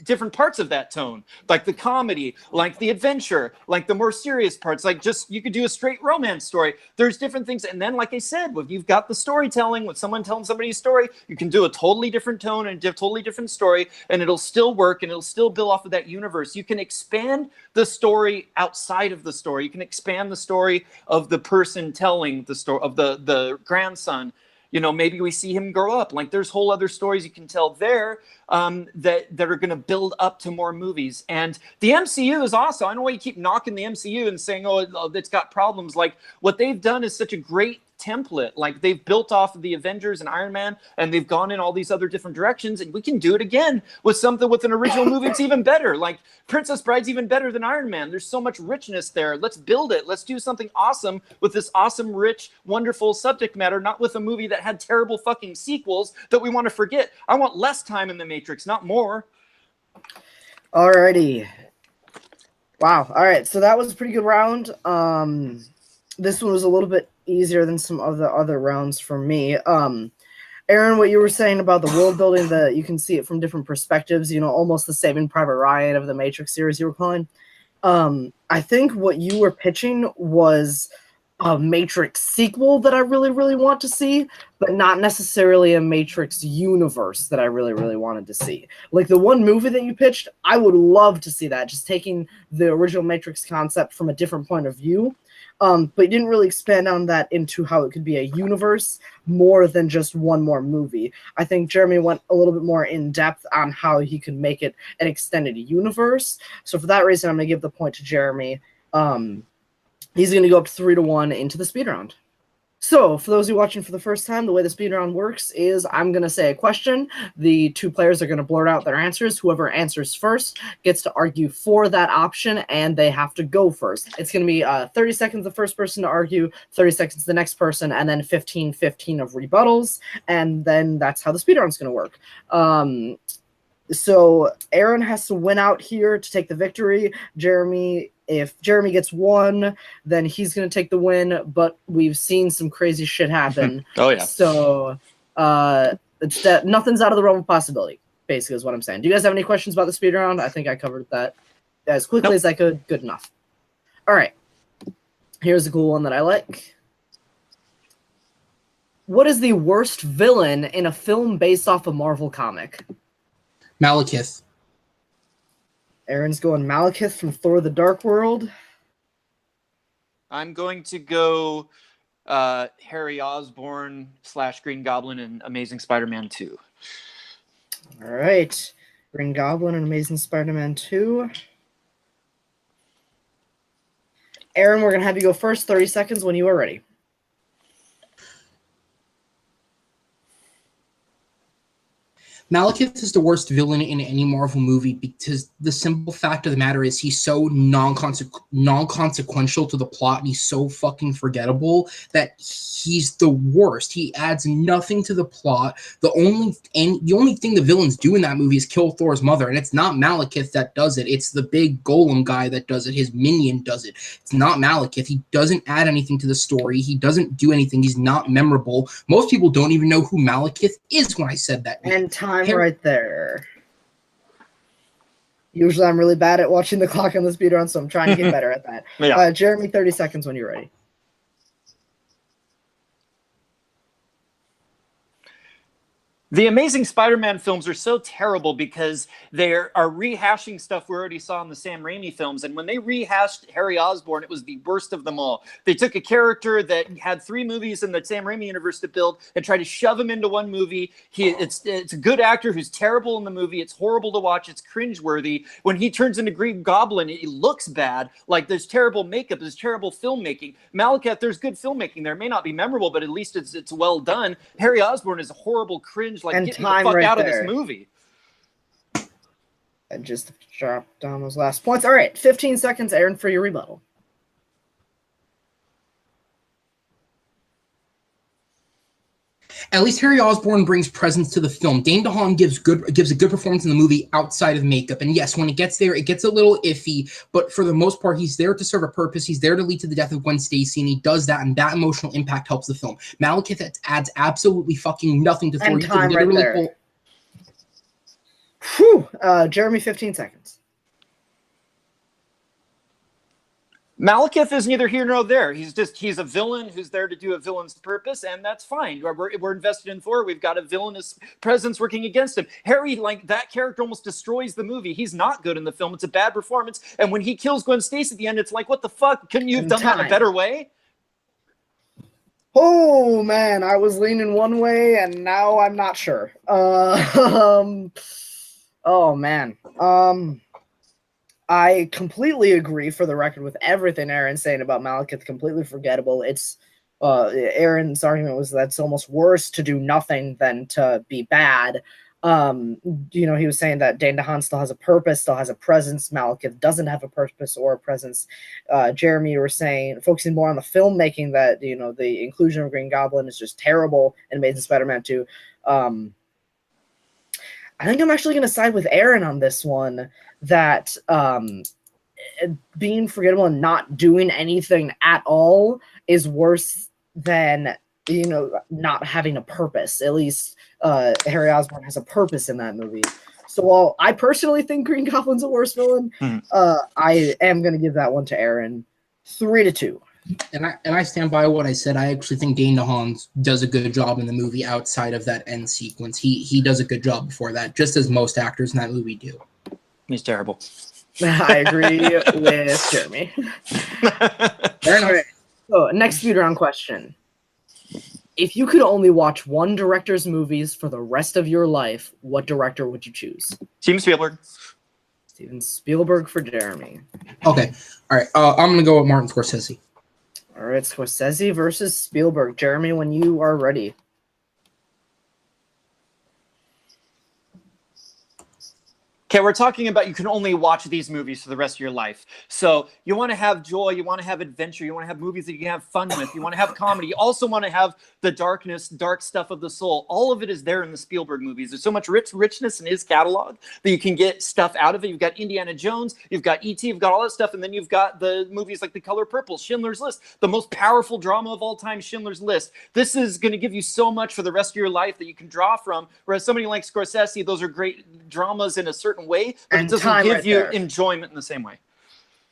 different parts of that tone, like the comedy, like the adventure, like the more serious parts, like just, you could do a straight romance story. There's different things. And then, like I said, when you've got the storytelling, with someone telling somebody a story, you can do a totally different tone and a totally different story, and it'll still work, and it'll still build off of that universe. You can expand the story outside of the story. You can expand the story of the person telling the story, of the grandson. You know, maybe we see him grow up. Like, there's whole other stories you can tell there that are going to build up to more movies. And the MCU is also, I know why you keep knocking the MCU and saying, oh, it's got problems. Like, what they've done is such a great template. Like, they've built off of the Avengers and Iron Man, and they've gone in all these other different directions, and we can do it again with something, with an original movie that's even better. Like, Princess Bride's even better than Iron Man. There's so much richness there. Let's build it. Let's do something awesome with this awesome, rich, wonderful subject matter, not with a movie that had terrible fucking sequels that we want to forget. I want less time in the Matrix, not more. Alrighty. Wow. All right. So that was a pretty good round. This one was a little bit easier than some of the other rounds for me. Aaron, what you were saying about the world building, that you can see it from different perspectives, almost the Saving Private Ryan of the Matrix series you were calling. I think what you were pitching was a Matrix sequel that I really, really want to see, but not necessarily a Matrix universe that I really, really wanted to see. Like the one movie that you pitched, I would love to see that, just taking the original Matrix concept from a different point of view. But you didn't really expand on that into how it could be a universe more than just one more movie. I think Jeremy went a little bit more in depth on how he could make it an extended universe. So for that reason, I'm going to give the point to Jeremy. He's going to go up 3-1 into the speed round. So, for those of you watching for the first time, the way the speed round works is I'm going to say a question. The two players are going to blurt out their answers. Whoever answers first gets to argue for that option, and they have to go first. It's going to be 30 seconds the first person to argue, 30 seconds the next person, and then 15-15 of rebuttals, and then that's how the speed round is going to work. So Aaron has to win out here to take the victory. If Jeremy gets 1, then he's going to take the win, but we've seen some crazy shit happen. Oh, yeah. So nothing's out of the realm of possibility, basically, is what I'm saying. Do you guys have any questions about the speed round? I think I covered that as quickly as I could. Good enough. All right. Here's a cool one that I like. What is the worst villain in a film based off a Marvel comic? Malekith. Aaron's going Malekith from Thor: The Dark World. I'm going to go Harry Osborn / Green Goblin in Amazing Spider-Man 2. All right. Green Goblin and Amazing Spider-Man 2. Aaron, we're going to have you go first. 30 seconds when you are ready. Malekith is the worst villain in any Marvel movie because the simple fact of the matter is he's so non-consequential to the plot, and he's so fucking forgettable that he's the worst. He adds nothing to the plot. The only thing the villains do in that movie is kill Thor's mother, and it's not Malekith that does it. It's the big golem guy that does it. His minion does it. It's not Malekith. He doesn't add anything to the story. He doesn't do anything. He's not memorable. Most people don't even know who Malekith is when I said that. And time right there. Usually I'm really bad at watching the clock on the speed run, so I'm trying to get better at that. Yeah. Jeremy, 30 seconds when you're ready. The Amazing Spider-Man films are so terrible because they are rehashing stuff we already saw in the Sam Raimi films. And when they rehashed Harry Osborn, it was the worst of them all. They took a character that had 3 movies in the Sam Raimi universe to build and tried to shove him into one movie. It's a good actor who's terrible in the movie. It's horrible to watch. It's cringeworthy. When he turns into Green Goblin, it looks bad. Like there's terrible makeup. There's terrible filmmaking. Malekith, there's good filmmaking there. It may not be memorable, but at least it's well done. Harry Osborn is a horrible cringe. Like, And get me the fuck right out there. of this movie. And just drop down those last points. All right, 15 seconds, Aaron, for your rebuttal. At least Harry Osborn brings presence to the film. Dane DeHaan gives a good performance in the movie outside of makeup. And yes, when it gets there, it gets a little iffy. But for the most part, he's there to serve a purpose. He's there to lead to the death of Gwen Stacy, and he does that, and that emotional impact helps the film. Malekith adds absolutely fucking nothing to Thor. And time right there. Whew. Jeremy, 15 seconds. Malekith is neither here nor there. He's a villain who's there to do a villain's purpose, and that's fine. We're invested in Thor. We've got a villainous presence working against him. Harry, like, that character almost destroys the movie. He's not good in the film. It's a bad performance. And when he kills Gwen Stacy at the end, it's like, what the fuck? Couldn't you have done that in a better way? Oh, man, I was leaning one way, and now I'm not sure. Oh, man. I completely agree, for the record, with everything Aaron's saying about Malekith. Completely forgettable. It's Aaron's argument was that it's almost worse to do nothing than to be bad. He was saying that Dane DeHaan still has a purpose, still has a presence. Malekith doesn't have a purpose or a presence. Jeremy, you were saying, focusing more on the filmmaking, that the inclusion of Green Goblin is just terrible in Amazing Spider-Man 2. I think I'm actually going to side with Aaron on this one, that being forgettable and not doing anything at all is worse than, not having a purpose. At least Harry Osborn has a purpose in that movie. So while I personally think Green Goblin's a worse villain, I am going to give that one to Aaron. 3-2. And I stand by what I said. I actually think Dane DeHaan does a good job in the movie outside of that end sequence. He does a good job before that, just as most actors in that movie do. He's terrible. I agree with Jeremy. Fair enough. Right. So, next speed round question. If you could only watch one director's movies for the rest of your life, what director would you choose? Steven Spielberg. Steven Spielberg for Jeremy. Okay. All right. I'm going to go with Martin Scorsese. All right, Scorsese versus Spielberg. Jeremy, when you are ready. Okay, we're talking about you can only watch these movies for the rest of your life. So you want to have joy, you want to have adventure, you want to have movies that you can have fun with, you want to have comedy, you also want to have the dark stuff of the soul. All of it is there in the Spielberg movies. There's so much richness in his catalog that you can get stuff out of it. You've got Indiana Jones, you've got E.T., you've got all that stuff, and then you've got the movies like The Color Purple, Schindler's List, the most powerful drama of all time, Schindler's List. This is going to give you so much for the rest of your life that you can draw from, whereas somebody like Scorsese, those are great dramas in a certain way, but And it doesn't time give right you there. enjoyment in the same way.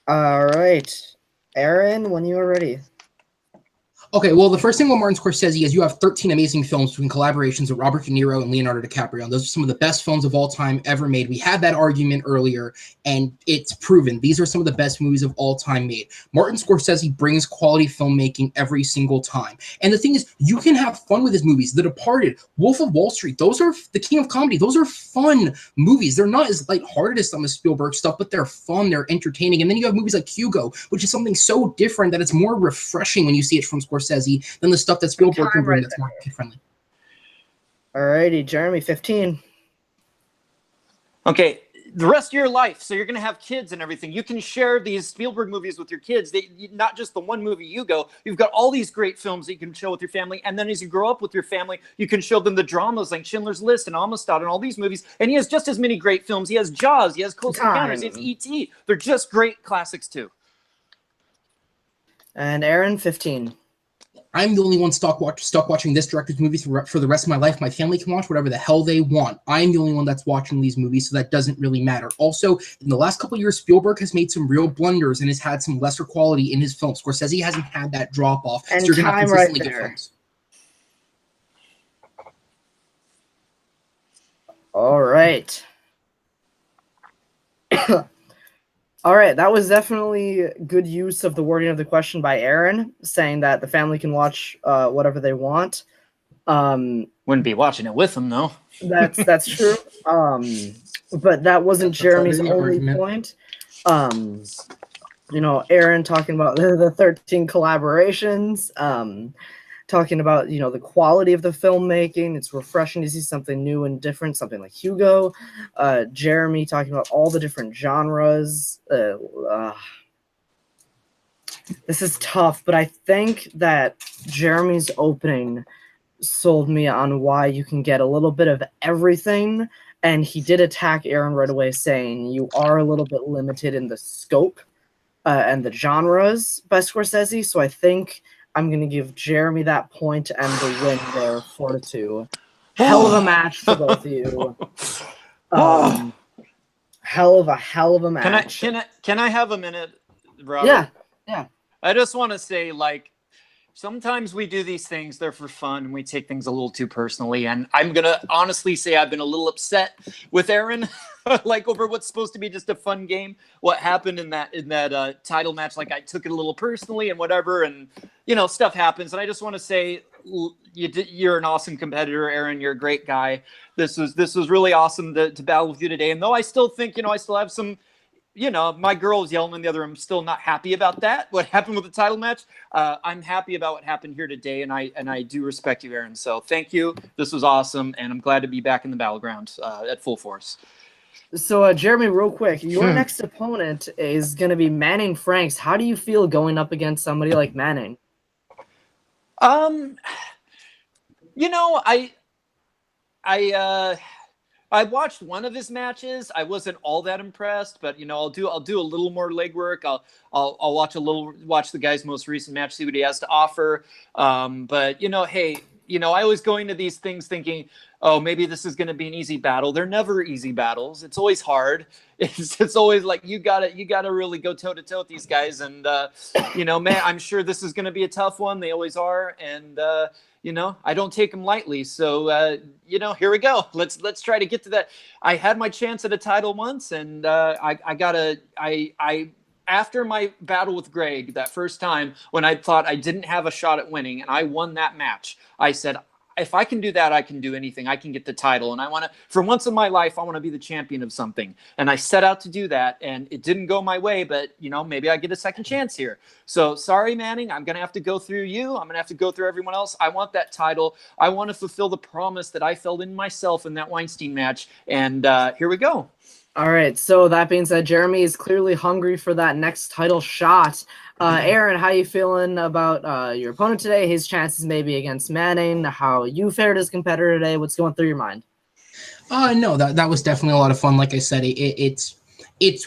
All right. Aaron, when you are ready. Okay, well, the first thing with Martin Scorsese is you have 13 amazing films between collaborations with Robert De Niro and Leonardo DiCaprio. And those are some of the best films of all time ever made. We had that argument earlier, and it's proven. These are some of the best movies of all time made. Martin Scorsese brings quality filmmaking every single time. And the thing is, you can have fun with his movies. The Departed, Wolf of Wall Street, those are the king of comedy. Those are fun movies. They're not as lighthearted as some of Spielberg stuff, but they're fun, they're entertaining. And then you have movies like Hugo, which is something so different that it's more refreshing when you see it from Scorsese than the stuff that Spielberg can bring that's more kid-friendly. All righty, Jeremy, 15. Okay, the rest of your life, so you're going to have kids and everything. You can share these Spielberg movies with your kids. Not just the one movie Hugo. You've got all these great films that you can show with your family. And then as you grow up with your family, you can show them the dramas like Schindler's List and Amistad and all these movies. And he has just as many great films. He has Jaws. He has Close Encounters. He has E.T. They're just great classics too. And Aaron, 15. I'm the only one stuck watching this director's movies for the rest of my life. My family can watch whatever the hell they want. I'm the only one that's watching these movies, so that doesn't really matter. Also, in the last couple of years, Spielberg has made some real blunders and has had some lesser quality in his films. Scorsese hasn't had that drop-off. And so you're gonna time consistently right get there. films. All right. All right, that was definitely good use of the wording of the question by Aaron, saying that the family can watch whatever they want. Wouldn't be watching it with them, though. That's true. But that wasn't Jeremy's That's only argument. point. Aaron talking about the 13 collaborations, talking about, the quality of the filmmaking. It's refreshing to see something new and different, something like Hugo. Jeremy talking about all the different genres. This is tough, but I think that Jeremy's opening sold me on why you can get a little bit of everything. And he did attack Aaron right away, saying you are a little bit limited in the scope and the genres by Scorsese. So I think I'm going to give Jeremy that point and the win there, 4-2. Hell of a match for both of you. Hell of a match. Can I have a minute, Robert? Yeah. I just want to say, sometimes we do these things, they're for fun, and we take things a little too personally. And I'm going to honestly say I've been a little upset with Aaron, over what's supposed to be just a fun game. What happened in that title match, I took it a little personally and whatever, and, stuff happens. And I just want to say you're an awesome competitor, Aaron. You're a great guy. This was really awesome to battle with you today. And though I still think, I still have some, my girl was yelling in the other room. I'm still not happy about that. What happened with the title match? I'm happy about what happened here today, and I do respect you, Aaron. So thank you. This was awesome, and I'm glad to be back in the Battleground at full force. So, Jeremy, real quick, your next opponent is going to be Manning Franks. How do you feel going up against somebody like Manning? I watched one of his matches. I wasn't all that impressed, but I'll do a little more legwork. I'll watch the guy's most recent match, see what he has to offer. But hey, I always go into these things thinking, oh, maybe this is going to be an easy battle. They're never easy battles. It's always hard. It's always like you gotta really go toe to toe with these guys, and man, I'm sure this is going to be a tough one. They always are, and I don't take them lightly. So here we go. Let's try to get to that. I had my chance at a title once, and after my battle with Greg that first time when I thought I didn't have a shot at winning, and I won that match, I said, if I can do that, I can do anything. I can get the title. And for once in my life, I want to be the champion of something. And I set out to do that, and it didn't go my way, but maybe I get a second chance here. So sorry, Manning, I'm going to have to go through you. I'm going to have to go through everyone else. I want that title. I want to fulfill the promise that I felt in myself in that Weinstein match. And here we go. All right, so that being said, Jeremy is clearly hungry for that next title shot. Aaron, how you feeling about your opponent today, his chances maybe against Manning, how you fared as competitor today? What's going through your mind? No, that was definitely a lot of fun. Like I said, it's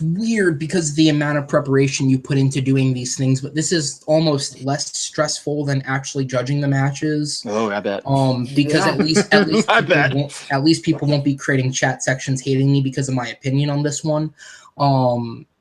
weird because of the amount of preparation you put into doing these things, but this is almost less stressful than actually judging the matches. Oh, I bet. Because yeah. at least people won't be creating chat sections hating me because of my opinion on this one.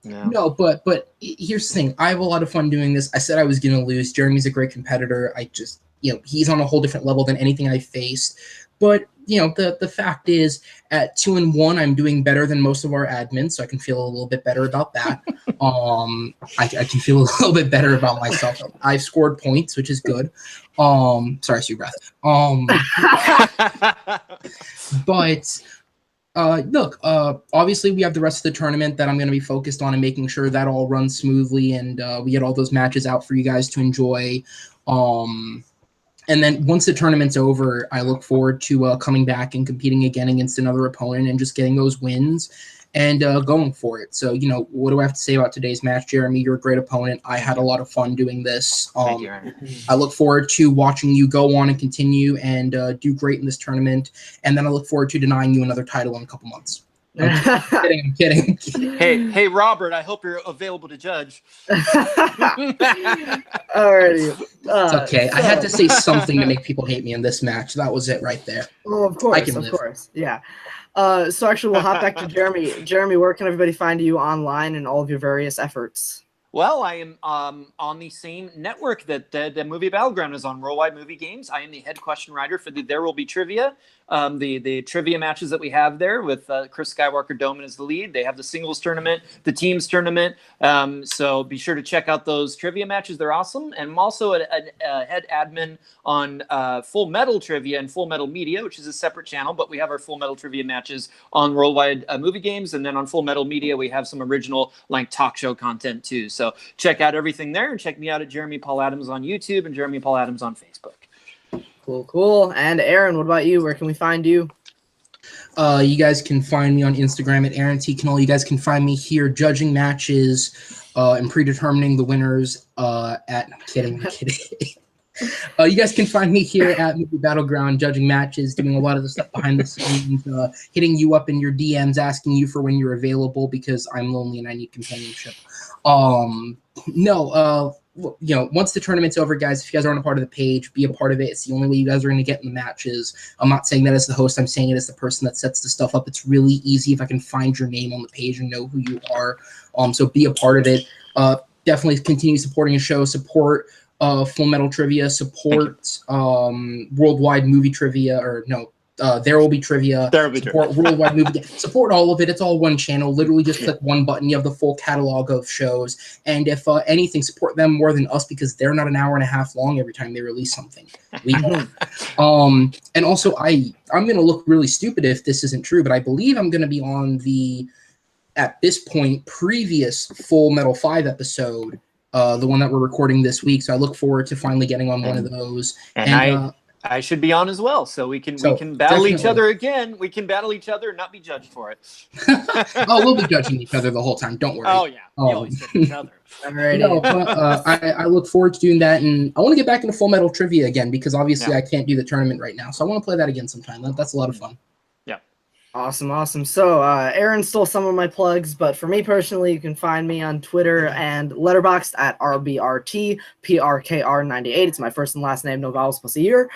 Yeah. No, but here's the thing. I have a lot of fun doing this. I said I was going to lose. Jeremy's a great competitor. I just, he's on a whole different level than anything I faced. But, the fact is, at 2-1, I'm doing better than most of our admins, so I can feel a little bit better about that. I can feel a little bit better about myself. I've scored points, which is good. Sorry, Sue Breath. But look, obviously we have the rest of the tournament that I'm going to be focused on and making sure that all runs smoothly and we get all those matches out for you guys to enjoy. And then once the tournament's over, I look forward to coming back and competing again against another opponent and just getting those wins and going for it. So, what do I have to say about today's match, Jeremy? You're a great opponent. I had a lot of fun doing this. Thank you, Aaron. I look forward to watching you go on and continue and do great in this tournament. And then I look forward to denying you another title in a couple months. I'm kidding. Hey, Robert, I hope you're available to judge. Alrighty. It's okay. I had to say something to make people hate me in this match. That was it right there. Oh, of course. Yeah. So actually, we'll hop back to Jeremy. Jeremy, where can everybody find you online and all of your various efforts? Well, I am on the same network that the movie Battleground is on, Worldwide Movie Games. I am the head question writer for the There Will Be Trivia, the trivia matches that we have there with Chris Skywalker Doman as the lead. They have the singles tournament, the teams tournament. So be sure to check out those trivia matches. They're awesome. And I'm also a head admin on Full Metal Trivia and Full Metal Media, which is a separate channel, but we have our Full Metal Trivia matches on Worldwide Movie Games. And then on Full Metal Media, we have some original talk show content too. So check out everything there and check me out at Jeremy Paul Adams on YouTube and Jeremy Paul Adams on Facebook. Cool. And Aaron, what about you? Where can we find you? You guys can find me on Instagram at Aaron Connole. You guys can find me here judging matches and predetermining the winners I'm kidding. You guys can find me here at Movie Battleground judging matches, doing a lot of the stuff behind the scenes, hitting you up in your DMs, asking you for when you're available because I'm lonely and I need companionship. Once the tournament's over, guys, if you guys aren't a part of the page, be a part of it. It's the only way you guys are going to get in the matches. I'm not saying that as the host. I'm saying it as the person that sets the stuff up. It's really easy if I can find your name on the page and know who you are. So be a part of it. Definitely continue supporting the show. Support Full Metal Trivia. Support Worldwide Movie Trivia. There Will Be Trivia. Support Worldwide Movie. Support all of it. It's all one channel. Literally just click one button. You have the full catalog of shows. And if anything, support them more than us because they're not an hour and a half long every time they release something. We and also, I'm going to look really stupid if this isn't true, but I believe I'm going to be on the, at this point, previous Full Metal 5 episode, the one that we're recording this week. So I look forward to finally getting on one of those. And I should be on as well, so we can battle each other again. We can battle each other and not be judged for it. We'll be judging each other the whole time. Don't worry. Oh yeah, we always judge each other. I look forward to doing that, and I want to get back into Full Metal Trivia again because obviously I can't do the tournament right now, so I want to play that again sometime. That's a lot of fun. Yeah. Awesome, awesome. So, Aaron stole some of my plugs, but for me personally, you can find me on Twitter and Letterboxd at RBRTPRKR98. It's my first and last name, no vowels plus a year.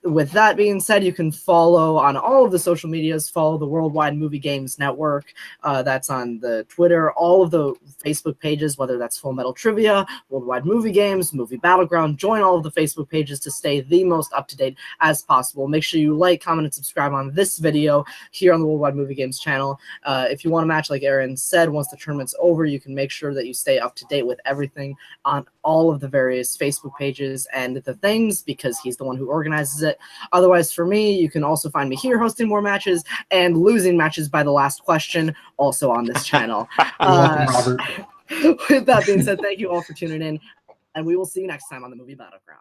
With that being said, you can follow on all of the social medias, follow the Worldwide Movie Games Network. That's on the Twitter, all of the Facebook pages, whether that's Full Metal Trivia, Worldwide Movie Games, Movie Battleground. Join all of the Facebook pages to stay the most up-to-date as possible. Make sure you like, comment, and subscribe on this video here on the Worldwide Movie Games channel. If you want to match, like Aaron said, once the tournament's over, you can make sure that you stay up to date with everything on all of the various Facebook pages and the things, because he's the one who organizes it. Otherwise, for me, you can also find me here hosting more matches and losing matches by the last question, also on this channel. Welcome, Robert. With that being said, thank you all for tuning in, and we will see you next time on the Movie Battleground.